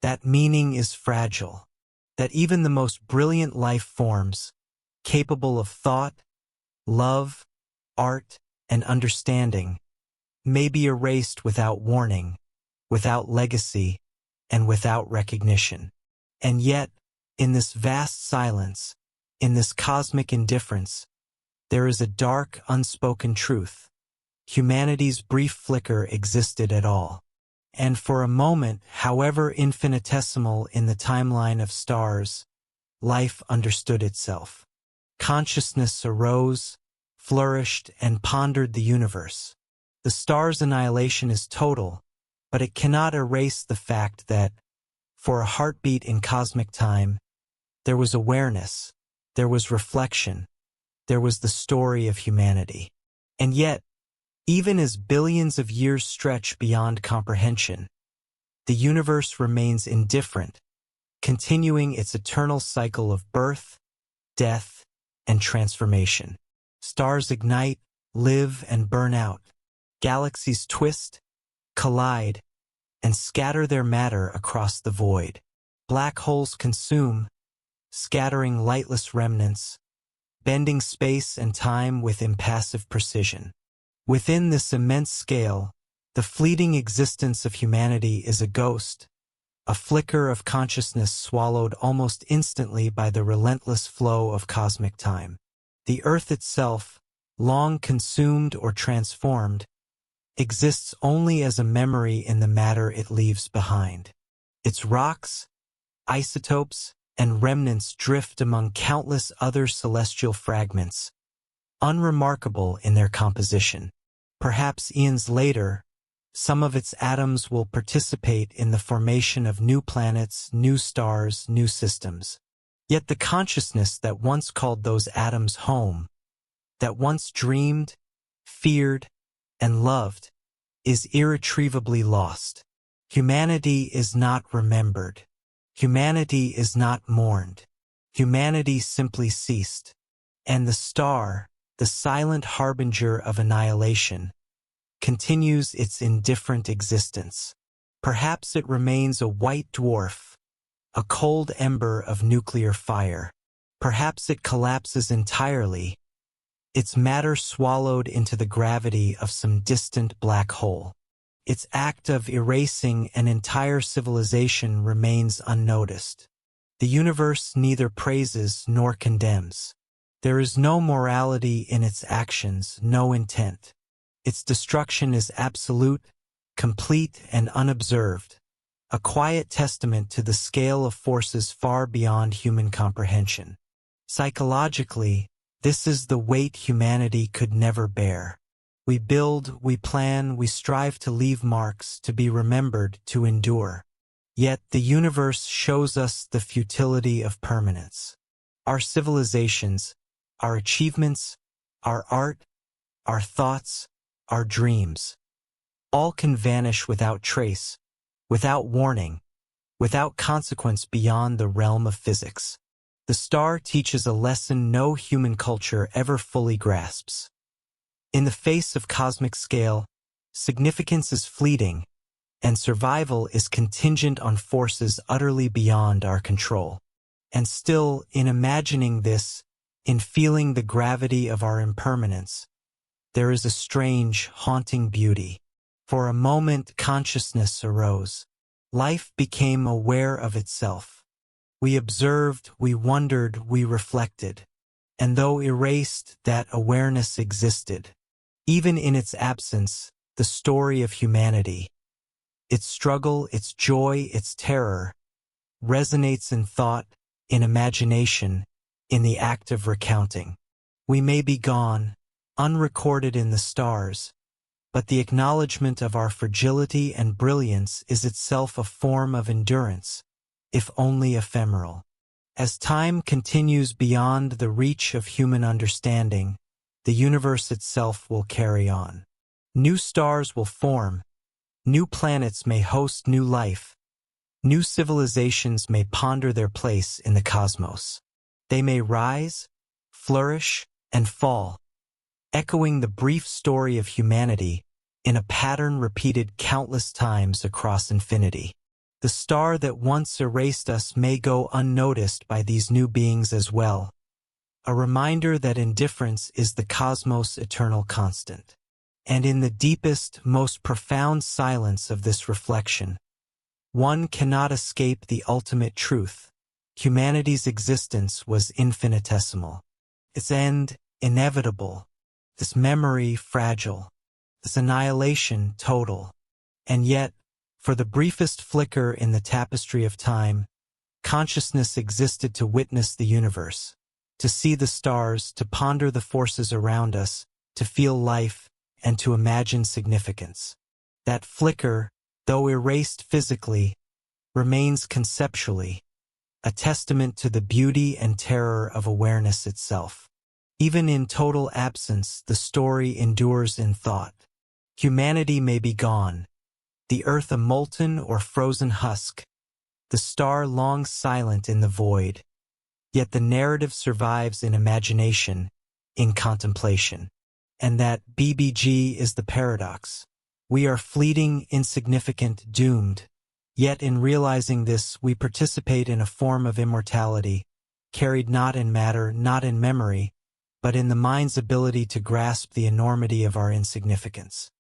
That meaning is fragile. That even the most brilliant life forms, capable of thought, love, art, and understanding, may be erased without warning, without legacy, and without recognition. And yet, in this vast silence, in this cosmic indifference, there is a dark, unspoken truth. Humanity's brief flicker existed at all. And for a moment, however infinitesimal in the timeline of stars, life understood itself. Consciousness arose, flourished, and pondered the universe. The star's annihilation is total, but it cannot erase the fact that, for a heartbeat in cosmic time, there was awareness, there was reflection, there was the story of humanity. And yet, even as billions of years stretch beyond comprehension, the universe remains indifferent, continuing its eternal cycle of birth, death, and transformation. Stars ignite, live, and burn out. Galaxies twist, collide, and scatter their matter across the void. Black holes consume, scattering lightless remnants, bending space and time with impassive precision. Within this immense scale, the fleeting existence of humanity is a ghost, a flicker of consciousness swallowed almost instantly by the relentless flow of cosmic time. The Earth itself, long consumed or transformed, exists only as a memory in the matter it leaves behind. Its rocks, isotopes, and remnants drift among countless other celestial fragments, unremarkable in their composition. Perhaps eons later, some of its atoms will participate in the formation of new planets, new stars, new systems. Yet the consciousness that once called those atoms home, that once dreamed, feared, and loved, is irretrievably lost. Humanity is not remembered. Humanity is not mourned. Humanity simply ceased. And the star, the silent harbinger of annihilation, continues its indifferent existence. Perhaps it remains a white dwarf, a cold ember of nuclear fire. Perhaps it collapses entirely, its matter swallowed into the gravity of some distant black hole. its act of erasing an entire civilization remains unnoticed. The universe neither praises nor condemns. There is no morality in its actions, no intent. Its destruction is absolute, complete, and unobserved, a quiet testament to the scale of forces far beyond human comprehension. Psychologically, this is the weight humanity could never bear. We build, we plan, we strive to leave marks, to be remembered, to endure. Yet the universe shows us the futility of permanence. Our civilizations, our achievements, our art, our thoughts, our dreams, all can vanish without trace, without warning, without consequence beyond the realm of physics. The star teaches a lesson no human culture ever fully grasps. In the face of cosmic scale, significance is fleeting, and survival is contingent on forces utterly beyond our control. And still, in imagining this, in feeling the gravity of our impermanence, there is a strange, haunting beauty. For a moment, consciousness arose. Life became aware of itself. We observed, we wondered, we reflected. And though erased, that awareness existed. Even in its absence, the story of humanity, its struggle, its joy, its terror, resonates in thought, in imagination, in the act of recounting. We may be gone, unrecorded in the stars, but the acknowledgement of our fragility and brilliance is itself a form of endurance, if only ephemeral. As time continues beyond the reach of human understanding, the universe itself will carry on. New stars will form, new planets may host new life, new civilizations may ponder their place in the cosmos. They may rise, flourish, and fall, echoing the brief story of humanity in a pattern repeated countless times across infinity. The star that once erased us may go unnoticed by these new beings as well, a reminder that indifference is the cosmos' eternal constant. And in the deepest, most profound silence of this reflection, one cannot escape the ultimate truth. Humanity's existence was infinitesimal, its end inevitable, this memory fragile, this annihilation total. And yet, for the briefest flicker in the tapestry of time, consciousness existed to witness the universe, to see the stars, to ponder the forces around us, to feel life, and to imagine significance. That flicker, though erased physically, remains conceptually, a testament to the beauty and terror of awareness itself. Even in total absence, the story endures in thought. Humanity may be gone, the earth a molten or frozen husk, the star long silent in the void, yet the narrative survives in imagination, in contemplation. And that BBG is the paradox. We are fleeting, insignificant, doomed. Yet in realizing this, we participate in a form of immortality, carried not in matter, not in memory, but in the mind's ability to grasp the enormity of our insignificance.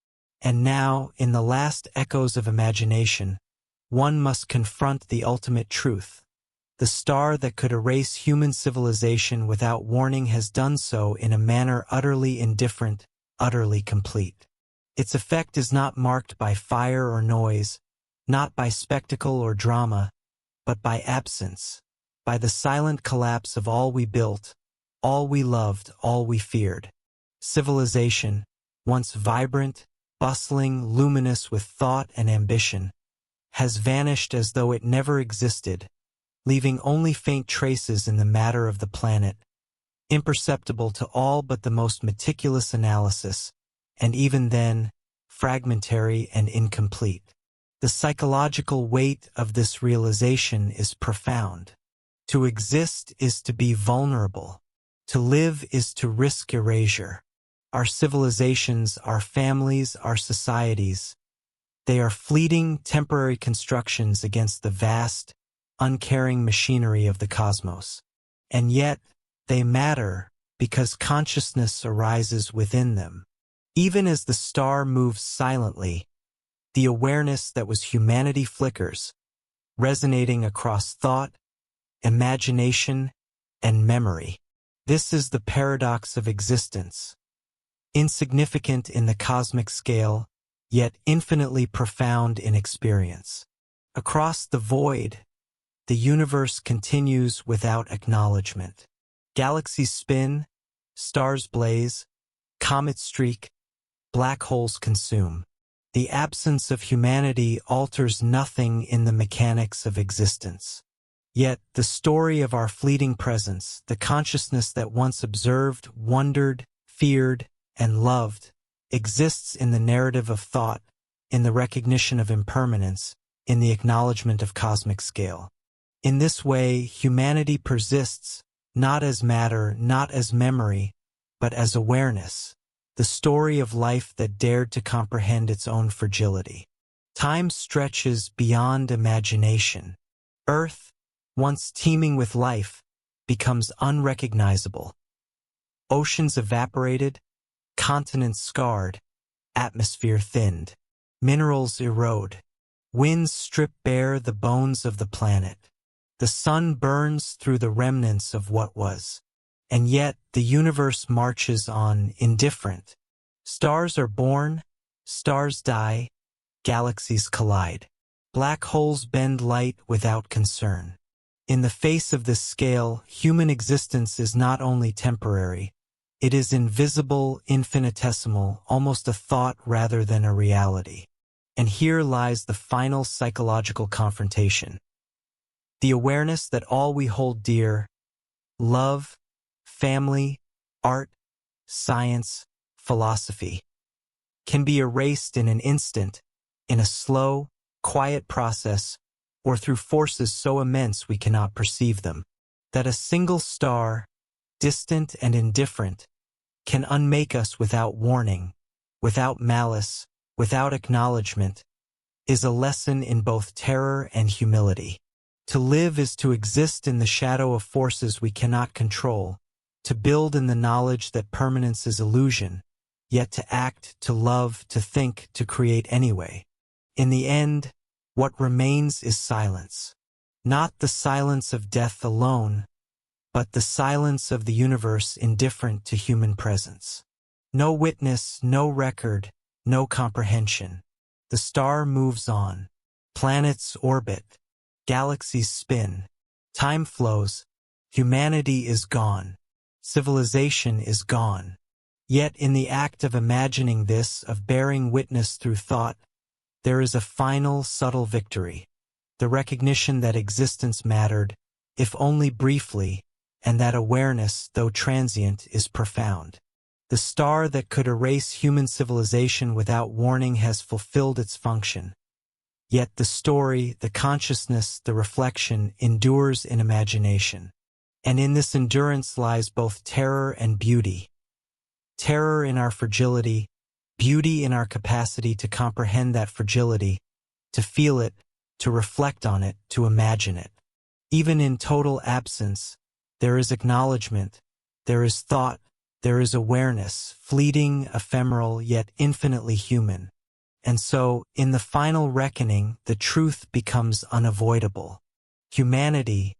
And now, in the last echoes of imagination, one must confront the ultimate truth. The star that could erase human civilization without warning has done so in a manner utterly indifferent, utterly complete. Its effect is not marked by fire or noise, not by spectacle or drama, but by absence, by the silent collapse of all we built, all we loved, all we feared. Civilization, once vibrant, bustling, luminous with thought and ambition, has vanished as though it never existed, leaving only faint traces in the matter of the planet, imperceptible to all but the most meticulous analysis, and even then, fragmentary and incomplete. The psychological weight of this realization is profound. To exist is to be vulnerable. To live is to risk erasure. Our civilizations, our families, our societies, they are fleeting, temporary constructions against the vast, uncaring machinery of the cosmos. And yet, they matter because consciousness arises within them. Even as the star moves silently, the awareness that was humanity flickers, resonating across thought, imagination, and memory. This is the paradox of existence, insignificant in the cosmic scale, yet infinitely profound in experience. Across the void, the universe continues without acknowledgement. Galaxies spin, stars blaze, comets streak, black holes consume. The absence of humanity alters nothing in the mechanics of existence. Yet, the story of our fleeting presence, the consciousness that once observed, wondered, feared, and loved, exists in the narrative of thought, in the recognition of impermanence, in the acknowledgement of cosmic scale. In this way, humanity persists, not as matter, not as memory, but as awareness, the story of life that dared to comprehend its own fragility. Time stretches beyond imagination. Earth, once teeming with life, becomes unrecognizable. Oceans evaporated, continents scarred, atmosphere thinned. Minerals erode. Winds strip bare the bones of the planet. The sun burns through the remnants of what was. And yet the universe marches on indifferent. Stars are born, stars die, galaxies collide. Black holes bend light without concern. In the face of this scale, human existence is not only temporary, it is invisible, infinitesimal, almost a thought rather than a reality. And here lies the final psychological confrontation. The awareness that all we hold dear, love, family, art, science, philosophy, can be erased in an instant, in a slow, quiet process, or through forces so immense we cannot perceive them. That a single star, distant and indifferent, can unmake us without warning, without malice, without acknowledgement, is a lesson in both terror and humility. To live is to exist in the shadow of forces we cannot control, to build in the knowledge that permanence is illusion, yet to act, to love, to think, to create anyway. In the end, what remains is silence. Not the silence of death alone, but the silence of the universe indifferent to human presence. No witness, no record, no comprehension. The star moves on. Planets orbit. Galaxies spin. Time flows. Humanity is gone. Civilization is gone. Yet in the act of imagining this, of bearing witness through thought, there is a final, subtle victory. The recognition that existence mattered, if only briefly, and that awareness, though transient, is profound. The star that could erase human civilization without warning has fulfilled its function. Yet the story, the consciousness, the reflection endures in imagination. And in this endurance lies both terror and beauty. Terror in our fragility, beauty in our capacity to comprehend that fragility, to feel it, to reflect on it, to imagine it. Even in total absence, there is acknowledgement, there is thought, there is awareness, fleeting, ephemeral, yet infinitely human. And so, in the final reckoning, the truth becomes unavoidable. Humanity,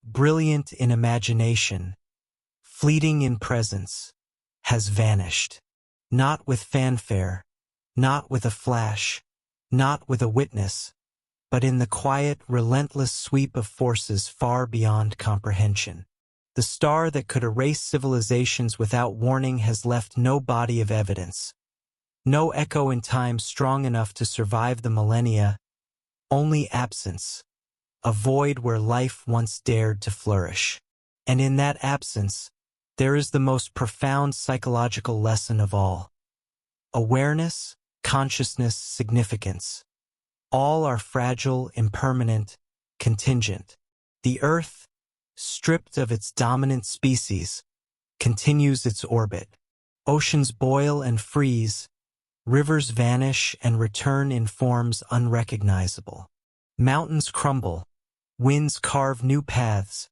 brilliant in imagination, fleeting in presence, has vanished. Not with fanfare, not with a flash, not with a witness, but in the quiet, relentless sweep of forces far beyond comprehension. The star that could erase civilizations without warning has left no body of evidence, no echo in time strong enough to survive the millennia, only absence, a void where life once dared to flourish. And in that absence, there is the most profound psychological lesson of all. Awareness, consciousness, significance. All are fragile, impermanent, contingent. The Earth, stripped of its dominant species, continues its orbit. Oceans boil and freeze, rivers vanish and return in forms unrecognizable. Mountains crumble, winds carve new paths,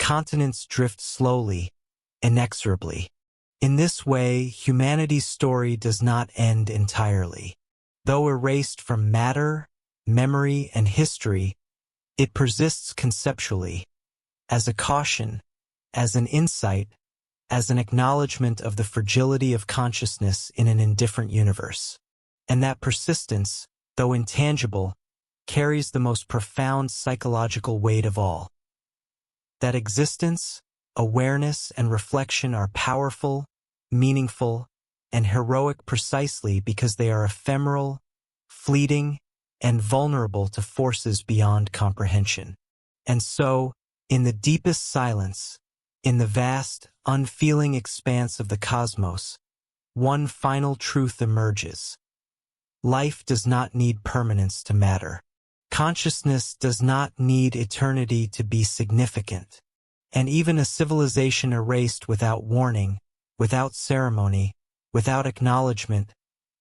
continents drift slowly, inexorably. In this way, humanity's story does not end entirely. Though erased from matter, memory, and history, it persists conceptually, as a caution, as an insight, as an acknowledgement of the fragility of consciousness in an indifferent universe. And that persistence, though intangible, carries the most profound psychological weight of all. That existence, awareness, and reflection are powerful, meaningful, and heroic precisely because they are ephemeral, fleeting, and vulnerable to forces beyond comprehension. And so, in the deepest silence, in the vast, unfeeling expanse of the cosmos, one final truth emerges. Life does not need permanence to matter. Consciousness does not need eternity to be significant. And even a civilization erased without warning, without ceremony, without acknowledgement,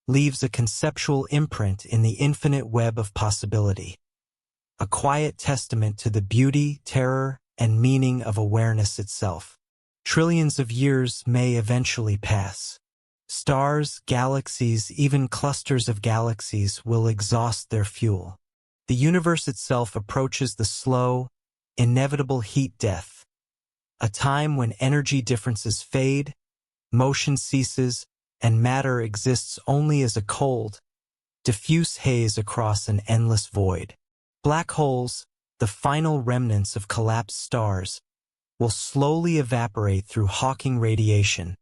leaves a conceptual imprint in the infinite web of possibility. A quiet testament to the beauty, terror, and meaning of awareness itself. Trillions of years may eventually pass. Stars, galaxies, even clusters of galaxies will exhaust their fuel. The universe itself approaches the slow, inevitable heat death, a time when energy differences fade, motion ceases, and matter exists only as a cold, diffuse haze across an endless void. Black holes, the final remnants of collapsed stars, will slowly evaporate through Hawking radiation,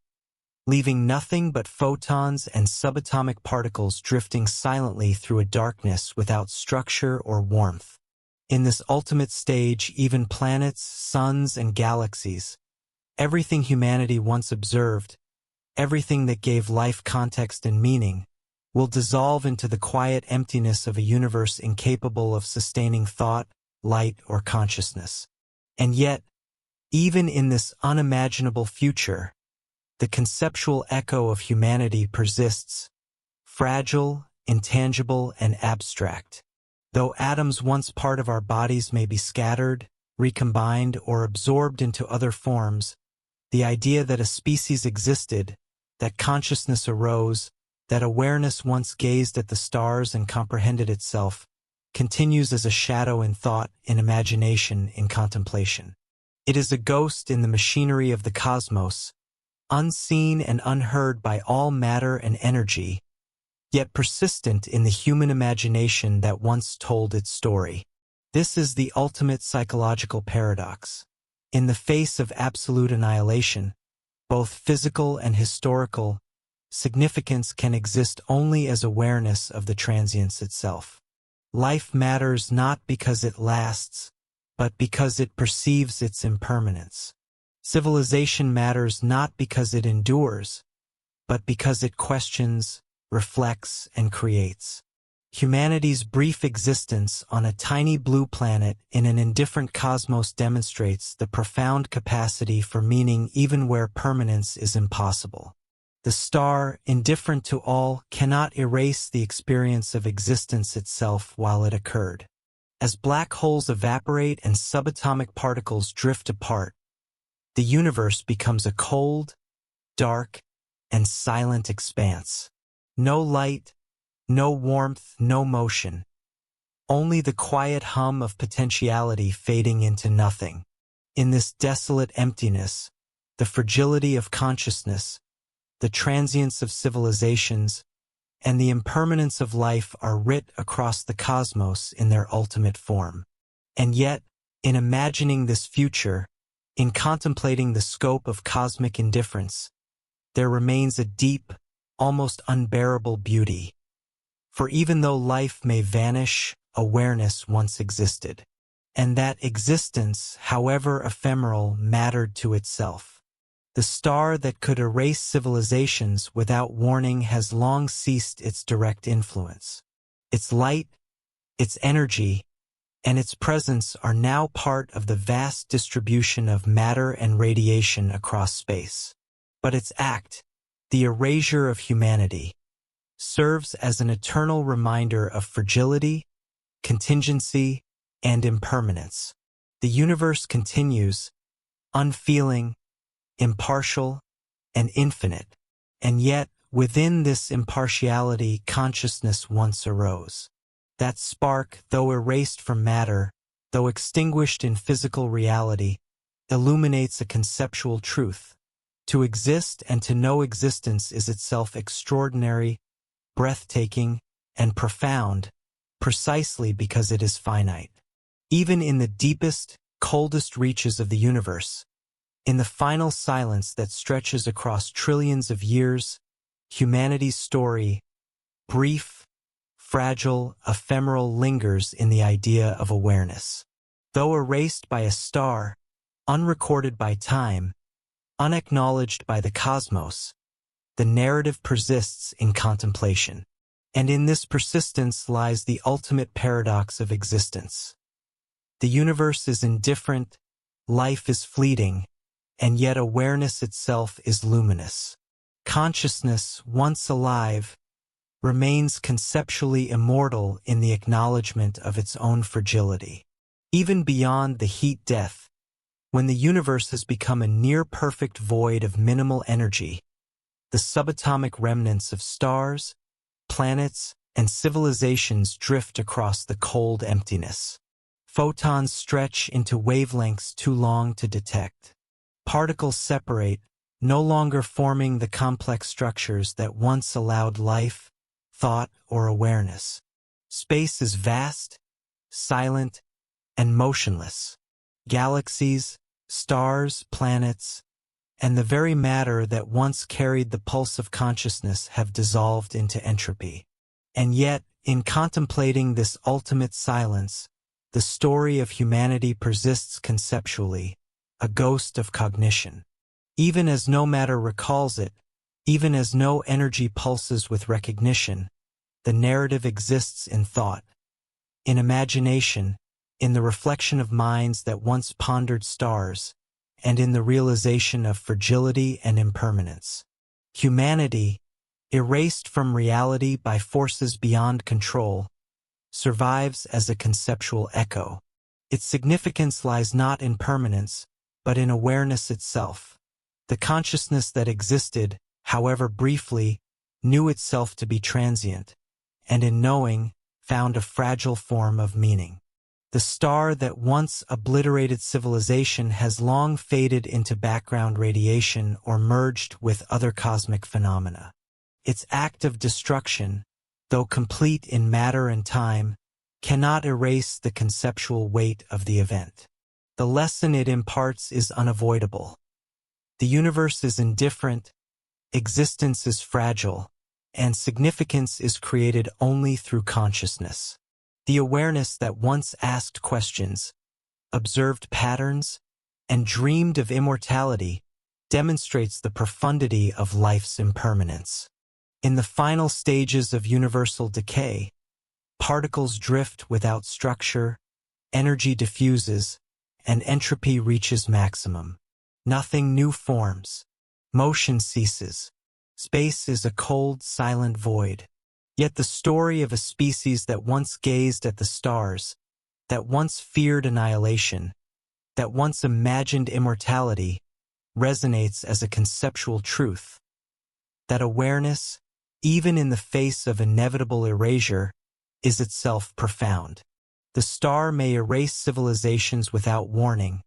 leaving nothing but photons and subatomic particles drifting silently through a darkness without structure or warmth. In this ultimate stage, even planets, suns, and galaxies, everything humanity once observed, everything that gave life context and meaning, will dissolve into the quiet emptiness of a universe incapable of sustaining thought, light, or consciousness. And yet, even in this unimaginable future, the conceptual echo of humanity persists, fragile, intangible, and abstract. Though atoms once part of our bodies may be scattered, recombined, or absorbed into other forms, the idea that a species existed, that consciousness arose, that awareness once gazed at the stars and comprehended itself, continues as a shadow in thought, in imagination, in contemplation. It is a ghost in the machinery of the cosmos, unseen and unheard by all matter and energy, yet persistent in the human imagination that once told its story. This is the ultimate psychological paradox. In the face of absolute annihilation, both physical and historical, significance can exist only as awareness of the transience itself. Life matters not because it lasts, but because it perceives its impermanence. Civilization matters not because it endures, but because it questions, reflects, and creates. Humanity's brief existence on a tiny blue planet in an indifferent cosmos demonstrates the profound capacity for meaning even where permanence is impossible. The star, indifferent to all, cannot erase the experience of existence itself while it occurred. As black holes evaporate and subatomic particles drift apart, the universe becomes a cold, dark, and silent expanse. No light, no warmth, no motion. Only the quiet hum of potentiality fading into nothing. In this desolate emptiness, the fragility of consciousness, the transience of civilizations, and the impermanence of life are writ across the cosmos in their ultimate form. And yet, in imagining this future, in contemplating the scope of cosmic indifference, there remains a deep, almost unbearable beauty. For even though life may vanish, awareness once existed. And that existence, however ephemeral, mattered to itself. The star that could erase civilizations without warning has long ceased its direct influence. Its light, its energy, and its presence are now part of the vast distribution of matter and radiation across space. But its act, the erasure of humanity, serves as an eternal reminder of fragility, contingency, and impermanence. The universe continues, unfeeling, impartial, and infinite, and yet, within this impartiality consciousness once arose. That spark, though erased from matter, though extinguished in physical reality, illuminates a conceptual truth. To exist and to know existence is itself extraordinary, breathtaking, and profound, precisely because it is finite. Even in the deepest, coldest reaches of the universe, in the final silence that stretches across trillions of years, humanity's story, brief, fragile, ephemeral, lingers in the idea of awareness. Though erased by a star, unrecorded by time, unacknowledged by the cosmos, the narrative persists in contemplation. And in this persistence lies the ultimate paradox of existence. The universe is indifferent, life is fleeting, and yet awareness itself is luminous. Consciousness, once alive, remains conceptually immortal in the acknowledgement of its own fragility. Even beyond the heat-death, when the universe has become a near-perfect void of minimal energy, the subatomic remnants of stars, planets, and civilizations drift across the cold emptiness. Photons stretch into wavelengths too long to detect. Particles separate, no longer forming the complex structures that once allowed life, thought, or awareness. Space is vast, silent, and motionless. Galaxies, stars, planets, and the very matter that once carried the pulse of consciousness have dissolved into entropy. And yet, in contemplating this ultimate silence, the story of humanity persists conceptually, a ghost of cognition. Even as no matter recalls it, even as no energy pulses with recognition, the narrative exists in thought, in imagination, in the reflection of minds that once pondered stars, and in the realization of fragility and impermanence. Humanity, erased from reality by forces beyond control, survives as a conceptual echo. Its significance lies not in permanence, but in awareness itself. The consciousness that existed, however briefly, knew itself to be transient, and in knowing, found a fragile form of meaning. The star that once obliterated civilization has long faded into background radiation or merged with other cosmic phenomena. Its act of destruction, though complete in matter and time, cannot erase the conceptual weight of the event. The lesson it imparts is unavoidable. The universe is indifferent, existence is fragile, and significance is created only through consciousness. The awareness that once asked questions, observed patterns, and dreamed of immortality demonstrates the profundity of life's impermanence. In the final stages of universal decay, particles drift without structure, energy diffuses, and entropy reaches maximum. Nothing new forms. Motion ceases. Space is a cold, silent void. Yet the story of a species that once gazed at the stars, that once feared annihilation, that once imagined immortality, resonates as a conceptual truth. That awareness, even in the face of inevitable erasure, is itself profound. The star may erase civilizations without warning.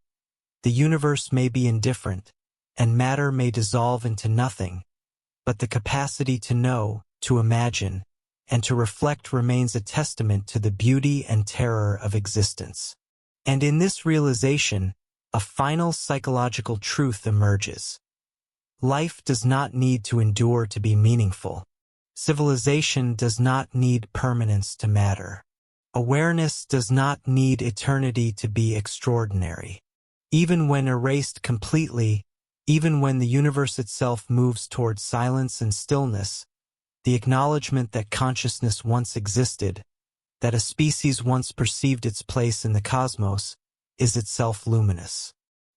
The universe may be indifferent, and matter may dissolve into nothing, but the capacity to know, to imagine, and to reflect remains a testament to the beauty and terror of existence. And in this realization, a final psychological truth emerges. Life does not need to endure to be meaningful. Civilization does not need permanence to matter. Awareness does not need eternity to be extraordinary. Even when erased completely, even when the universe itself moves toward silence and stillness, the acknowledgement that consciousness once existed, that a species once perceived its place in the cosmos, is itself luminous.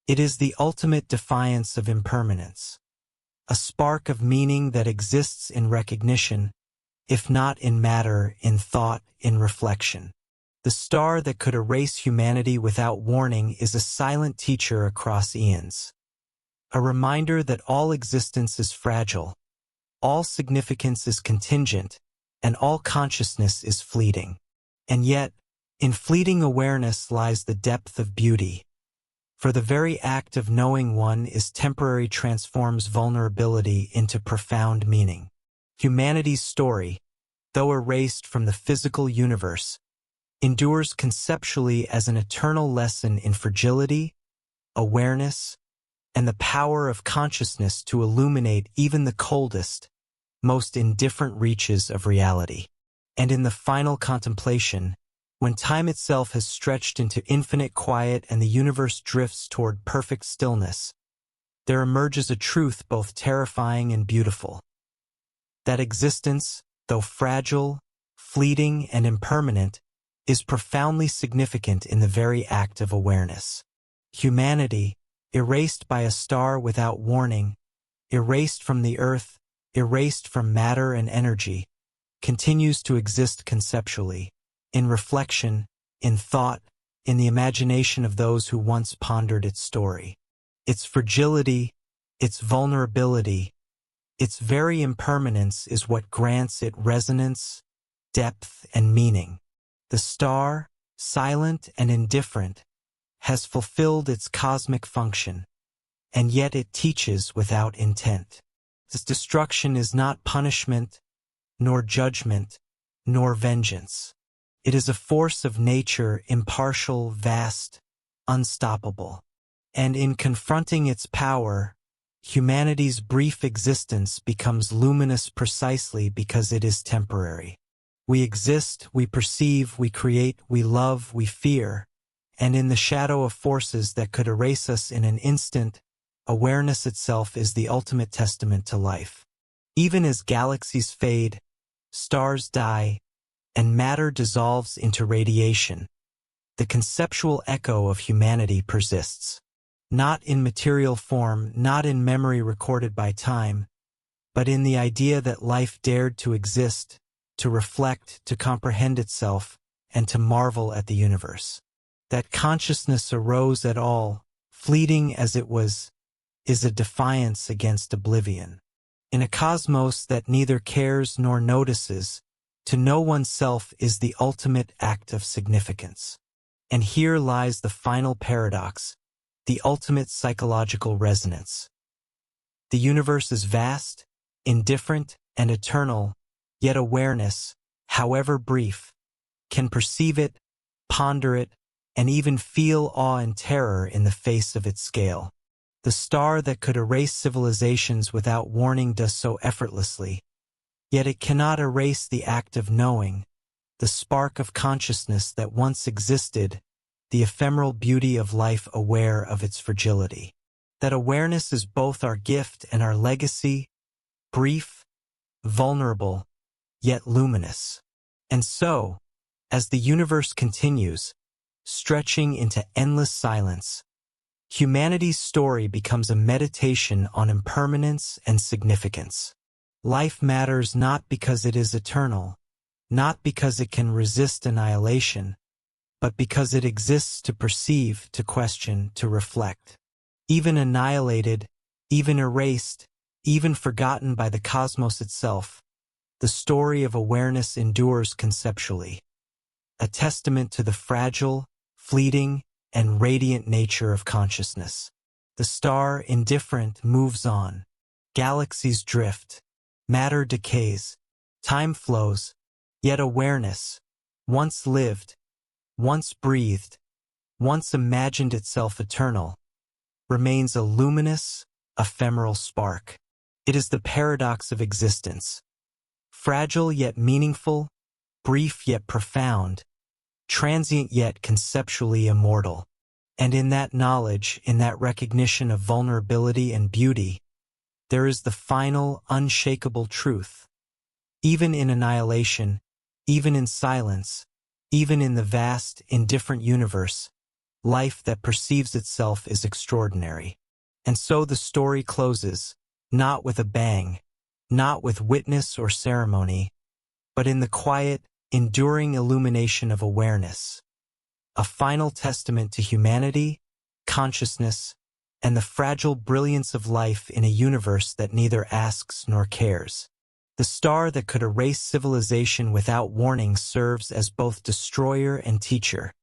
It is the ultimate defiance of impermanence, a spark of meaning that exists in recognition, if not in matter, in thought, in reflection. The star that could erase humanity without warning is a silent teacher across eons, a reminder that all existence is fragile, all significance is contingent, and all consciousness is fleeting. And yet, in fleeting awareness lies the depth of beauty. For the very act of knowing one is temporary transforms vulnerability into profound meaning. Humanity's story, though erased from the physical universe, endures conceptually as an eternal lesson in fragility, awareness, and the power of consciousness to illuminate even the coldest, most indifferent reaches of reality. And in the final contemplation, when time itself has stretched into infinite quiet and the universe drifts toward perfect stillness, there emerges a truth both terrifying and beautiful. That existence, though fragile, fleeting, and impermanent, is profoundly significant in the very act of awareness. Humanity, erased by a star without warning, erased from the earth, erased from matter and energy, continues to exist conceptually, in reflection, in thought, in the imagination of those who once pondered its story. Its fragility, its vulnerability, its very impermanence is what grants it resonance, depth, and meaning. The star, silent and indifferent, has fulfilled its cosmic function, and yet it teaches without intent. Its destruction is not punishment, nor judgment, nor vengeance. It is a force of nature, impartial, vast, unstoppable. And in confronting its power, humanity's brief existence becomes luminous precisely because it is temporary. We exist, we perceive, we create, we love, we fear, and in the shadow of forces that could erase us in an instant, awareness itself is the ultimate testament to life. Even as galaxies fade, stars die, and matter dissolves into radiation, the conceptual echo of humanity persists. Not in material form, not in memory recorded by time, but in the idea that life dared to exist, to reflect, to comprehend itself, and to marvel at the universe. That consciousness arose at all, fleeting as it was, is a defiance against oblivion. In a cosmos that neither cares nor notices, to know oneself is the ultimate act of significance. And here lies the final paradox, the ultimate psychological resonance. The universe is vast, indifferent, and eternal, yet awareness, however brief, can perceive it, ponder it, and even feel awe and terror in the face of its scale. The star that could erase civilizations without warning does so effortlessly, yet it cannot erase the act of knowing, the spark of consciousness that once existed, the ephemeral beauty of life aware of its fragility. That awareness is both our gift and our legacy, brief, vulnerable, yet luminous. And so, as the universe continues, stretching into endless silence, humanity's story becomes a meditation on impermanence and significance. Life matters not because it is eternal, not because it can resist annihilation, but because it exists to perceive, to question, to reflect. Even annihilated, even erased, even forgotten by the cosmos itself, the story of awareness endures conceptually, a testament to the fragile, fleeting, and radiant nature of consciousness. The star, indifferent, moves on. Galaxies drift. Matter decays. Time flows. Yet awareness, once lived, once breathed, once imagined itself eternal, remains a luminous, ephemeral spark. It is the paradox of existence. Fragile yet meaningful, brief yet profound, transient yet conceptually immortal. And in that knowledge, in that recognition of vulnerability and beauty, there is the final, unshakable truth. Even in annihilation, even in silence, even in the vast, indifferent universe, life that perceives itself is extraordinary. And so the story closes, not with a bang, not with witness or ceremony, but in the quiet, enduring illumination of awareness, a final testament to humanity, consciousness, and the fragile brilliance of life in a universe that neither asks nor cares. The star that could erase civilization without warning serves as both destroyer and teacher,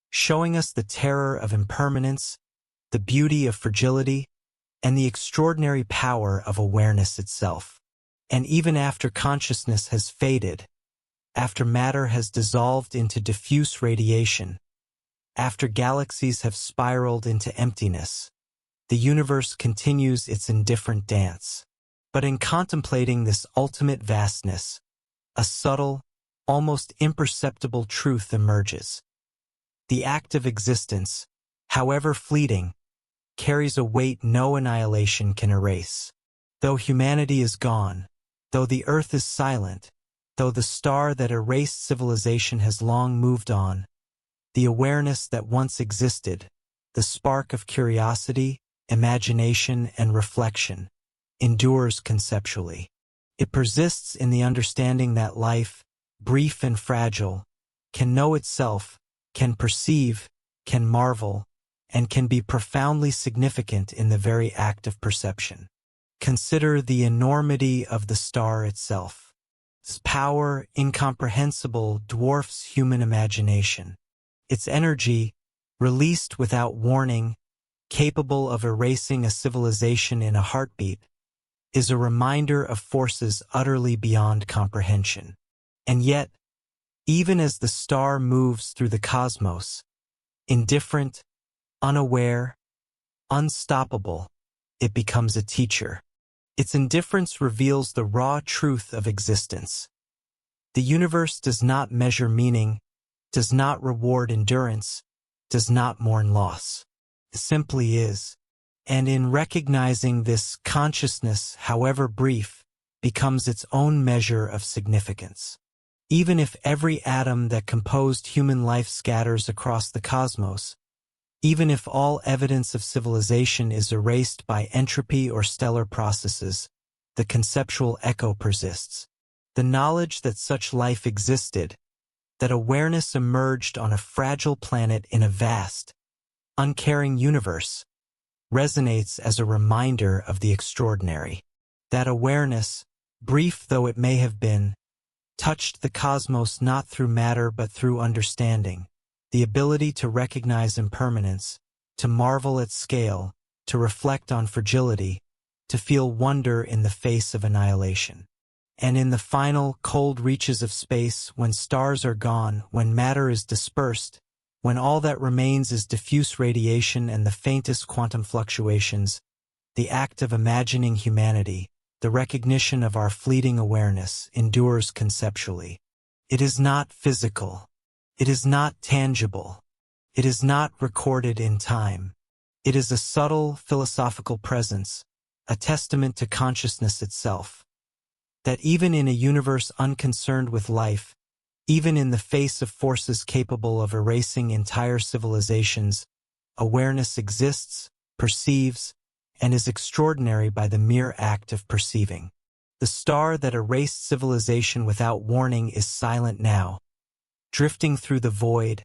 showing us the terror of impermanence, the beauty of fragility, and the extraordinary power of awareness itself. And even after consciousness has faded, after matter has dissolved into diffuse radiation, after galaxies have spiraled into emptiness, the universe continues its indifferent dance. But in contemplating this ultimate vastness, a subtle, almost imperceptible truth emerges. The act of existence, however fleeting, carries a weight no annihilation can erase. Though humanity is gone, though the earth is silent, though the star that erased civilization has long moved on, the awareness that once existed, the spark of curiosity, imagination, and reflection, endures conceptually. It persists in the understanding that life, brief and fragile, can know itself, can perceive, can marvel, and can be profoundly significant in the very act of perception. Consider the enormity of the star itself. Its power, incomprehensible, dwarfs human imagination. Its energy, released without warning, capable of erasing a civilization in a heartbeat, is a reminder of forces utterly beyond comprehension. And yet, even as the star moves through the cosmos, indifferent, unaware, unstoppable, it becomes a teacher. Its indifference reveals the raw truth of existence. The universe does not measure meaning, does not reward endurance, does not mourn loss. It simply is. And in recognizing this, consciousness, however brief, becomes its own measure of significance. Even if every atom that composed human life scatters across the cosmos, even if all evidence of civilization is erased by entropy or stellar processes, the conceptual echo persists. The knowledge that such life existed, that awareness emerged on a fragile planet in a vast, uncaring universe, resonates as a reminder of the extraordinary. That awareness, brief though it may have been, touched the cosmos not through matter but through understanding, the ability to recognize impermanence, to marvel at scale, to reflect on fragility, to feel wonder in the face of annihilation. And in the final, cold reaches of space, when stars are gone, when matter is dispersed, when all that remains is diffuse radiation and the faintest quantum fluctuations, the act of imagining humanity, the recognition of our fleeting awareness, endures conceptually. It is not physical. It is not tangible. It is not recorded in time. It is a subtle philosophical presence, a testament to consciousness itself. That even in a universe unconcerned with life, even in the face of forces capable of erasing entire civilizations, awareness exists, perceives, and is extraordinary by the mere act of perceiving. The star that erased civilization without warning is silent now, drifting through the void,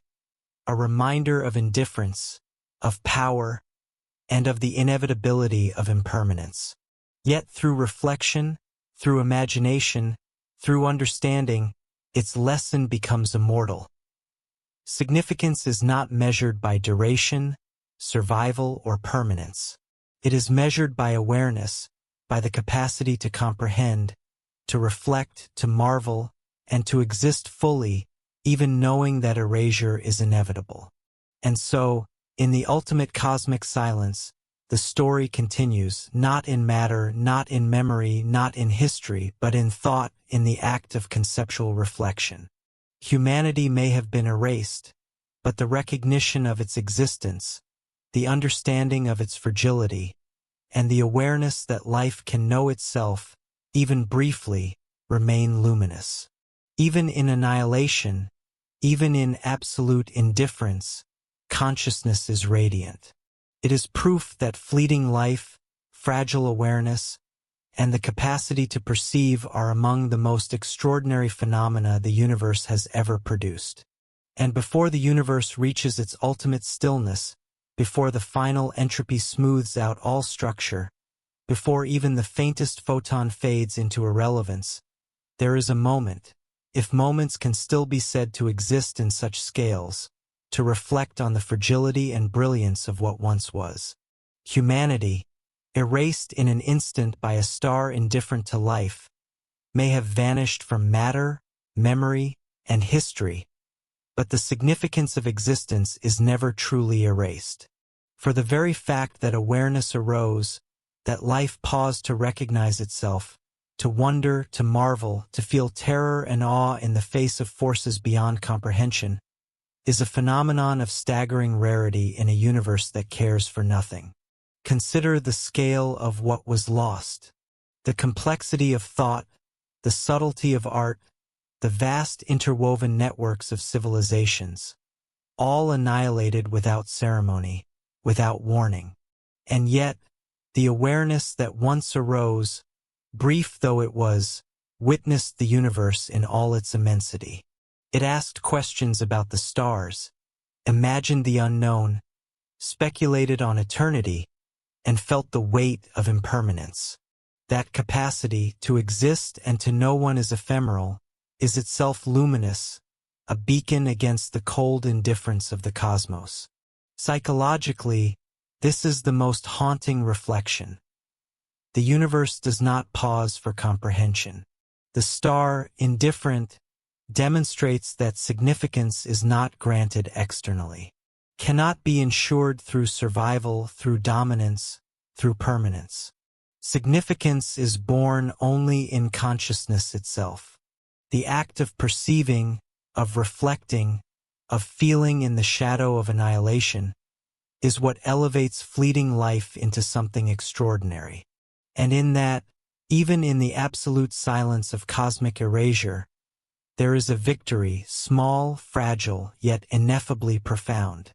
a reminder of indifference, of power, and of the inevitability of impermanence. Yet through reflection, through imagination, through understanding, its lesson becomes immortal. Significance is not measured by duration, survival, or permanence. It is measured by awareness, by the capacity to comprehend, to reflect, to marvel, and to exist fully, even knowing that erasure is inevitable. And so, in the ultimate cosmic silence, the story continues, not in matter, not in memory, not in history, but in thought, in the act of conceptual reflection. Humanity may have been erased, but the recognition of its existence, the understanding of its fragility, and the awareness that life can know itself, even briefly, remain luminous. Even in annihilation, even in absolute indifference, consciousness is radiant. It is proof that fleeting life, fragile awareness, and the capacity to perceive are among the most extraordinary phenomena the universe has ever produced. And before the universe reaches its ultimate stillness, before the final entropy smooths out all structure, before even the faintest photon fades into irrelevance, there is a moment, if moments can still be said to exist in such scales, to reflect on the fragility and brilliance of what once was. Humanity, erased in an instant by a star indifferent to life, may have vanished from matter, memory, and history, but the significance of existence is never truly erased. For the very fact that awareness arose, that life paused to recognize itself, to wonder, to marvel, to feel terror and awe in the face of forces beyond comprehension, is a phenomenon of staggering rarity in a universe that cares for nothing. Consider the scale of what was lost, the complexity of thought, the subtlety of art, the vast interwoven networks of civilizations, all annihilated without ceremony, without warning. And yet, the awareness that once arose, brief though it was, witnessed the universe in all its immensity. It asked questions about the stars, imagined the unknown, speculated on eternity, and felt the weight of impermanence. That capacity to exist and to know one is ephemeral is itself luminous, a beacon against the cold indifference of the cosmos. Psychologically, this is the most haunting reflection. The universe does not pause for comprehension. The star, indifferent, demonstrates that significance is not granted externally, cannot be ensured through survival, through dominance, through permanence. Significance is born only in consciousness itself. The act of perceiving, of reflecting, of feeling in the shadow of annihilation, is what elevates fleeting life into something extraordinary. And in that, even in the absolute silence of cosmic erasure, there is a victory, small, fragile, yet ineffably profound.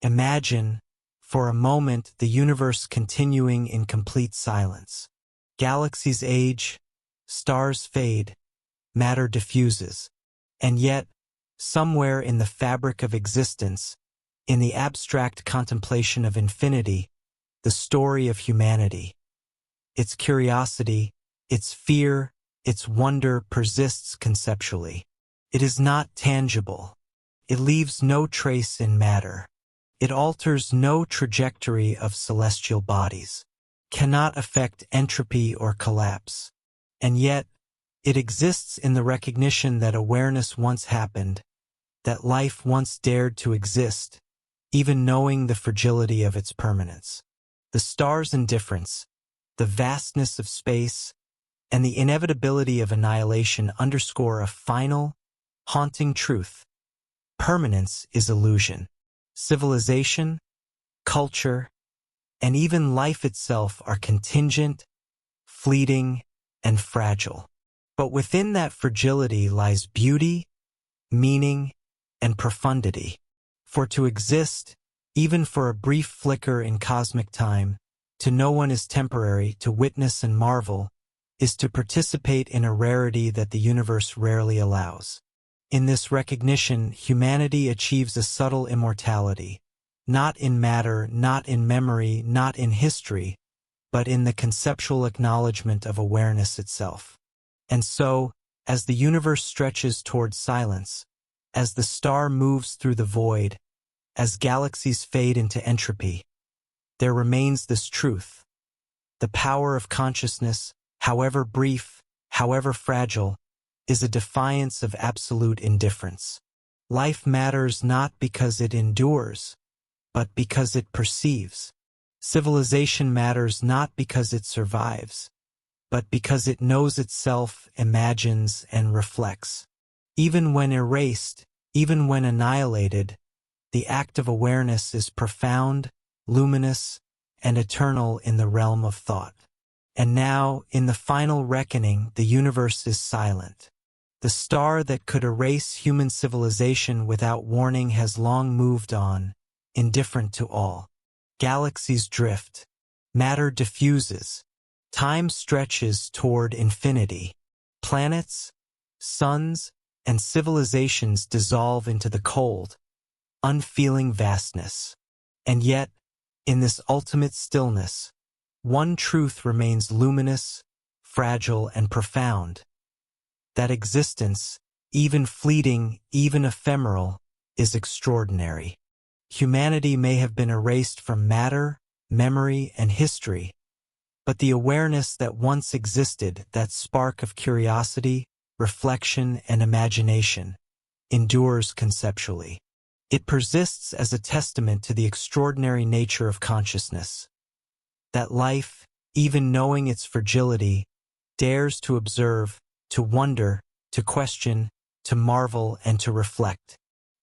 Imagine, for a moment, the universe continuing in complete silence. Galaxies age, stars fade, matter diffuses, and yet, somewhere in the fabric of existence, in the abstract contemplation of infinity, the story of humanity, its curiosity, its fear, its wonder persists conceptually. It is not tangible. It leaves no trace in matter. It alters no trajectory of celestial bodies, cannot affect entropy or collapse. And yet, it exists in the recognition that awareness once happened, that life once dared to exist, even knowing the fragility of its permanence. The star's indifference, the vastness of space, and the inevitability of annihilation underscore a final, haunting truth. Permanence is illusion. Civilization, culture, and even life itself are contingent, fleeting, and fragile. But within that fragility lies beauty, meaning, and profundity. For to exist, even for a brief flicker in cosmic time, to know one is temporary, to witness and marvel, is to participate in a rarity that the universe rarely allows. In this recognition, humanity achieves a subtle immortality, not in matter, not in memory, not in history, but in the conceptual acknowledgement of awareness itself. And so, as the universe stretches toward silence, as the star moves through the void, as galaxies fade into entropy, there remains this truth. The power of consciousness, however brief, however fragile, is a defiance of absolute indifference. Life matters not because it endures, but because it perceives. Civilization matters not because it survives, but because it knows itself, imagines, and reflects. Even when erased, even when annihilated, the act of awareness is profound, luminous, and eternal in the realm of thought. And now, in the final reckoning, the universe is silent. The star that could erase human civilization without warning has long moved on, indifferent to all. Galaxies drift. Matter diffuses. Time stretches toward infinity. Planets, suns, and civilizations dissolve into the cold, unfeeling vastness. And yet, In this ultimate stillness, one truth remains luminous, fragile, and profound: that existence, even fleeting, even ephemeral, is extraordinary. Humanity may have been erased from matter, memory, and history, but the awareness that once existed, that spark of curiosity, reflection, and imagination, endures conceptually. It persists as a testament to the extraordinary nature of consciousness. That life, even knowing its fragility, dares to observe, to wonder, to question, to marvel, and to reflect.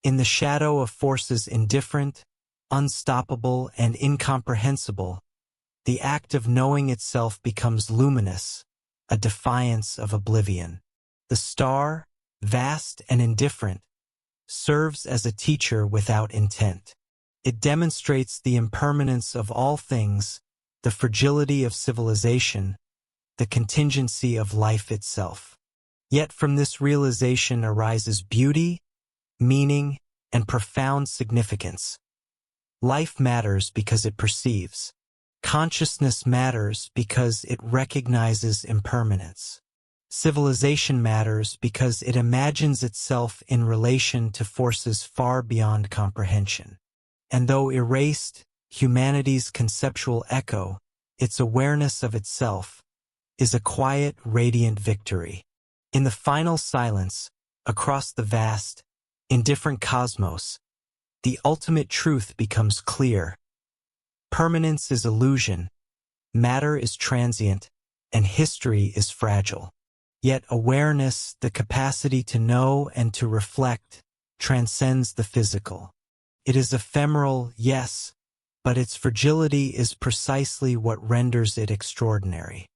In the shadow of forces indifferent, unstoppable, and incomprehensible, the act of knowing itself becomes luminous, a defiance of oblivion. The star, vast and indifferent, serves as a teacher without intent. It demonstrates the impermanence of all things, the fragility of civilization, the contingency of life itself. Yet from this realization arises beauty, meaning, and profound significance. Life matters because it perceives. Consciousness matters because it recognizes impermanence. Civilization matters because it imagines itself in relation to forces far beyond comprehension. And though erased, humanity's conceptual echo, its awareness of itself, is a quiet, radiant victory. In the final silence, across the vast, indifferent cosmos, the ultimate truth becomes clear. Permanence is illusion, matter is transient, and history is fragile. Yet awareness, the capacity to know and to reflect, transcends the physical. It is ephemeral, yes, but its fragility is precisely what renders it extraordinary.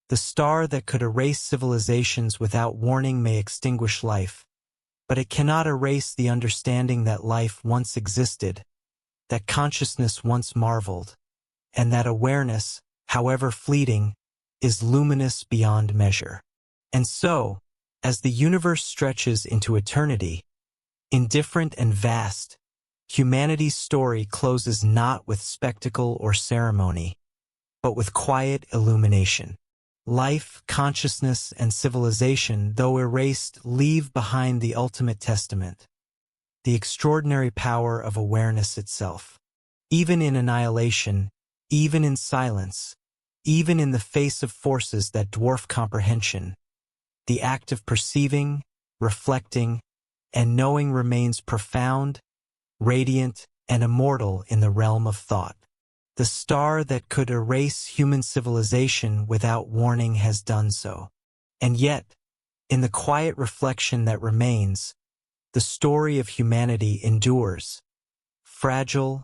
The star that could erase civilizations without warning may extinguish life, but it cannot erase the understanding that life once existed, that consciousness once marveled, and that awareness, however fleeting, is luminous beyond measure. And so, as the universe stretches into eternity, indifferent and vast, humanity's story closes not with spectacle or ceremony, but with quiet illumination. Life, consciousness, and civilization, though erased, leave behind the ultimate testament, the extraordinary power of awareness itself. Even in annihilation, even in silence, even in the face of forces that dwarf comprehension, the act of perceiving, reflecting, and knowing remains profound, radiant, and immortal in the realm of thought. The star that could erase human civilization without warning has done so. And yet, in the quiet reflection that remains, the story of humanity endures, fragile,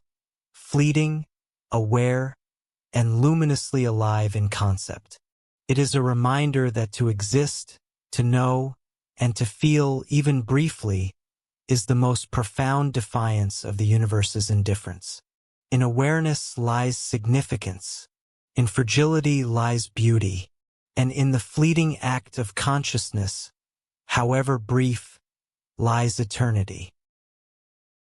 fleeting, aware, and luminously alive in concept. It is a reminder that to exist, to know, and to feel, even briefly, is the most profound defiance of the universe's indifference. In awareness lies significance, in fragility lies beauty, and in the fleeting act of consciousness, however brief, lies eternity.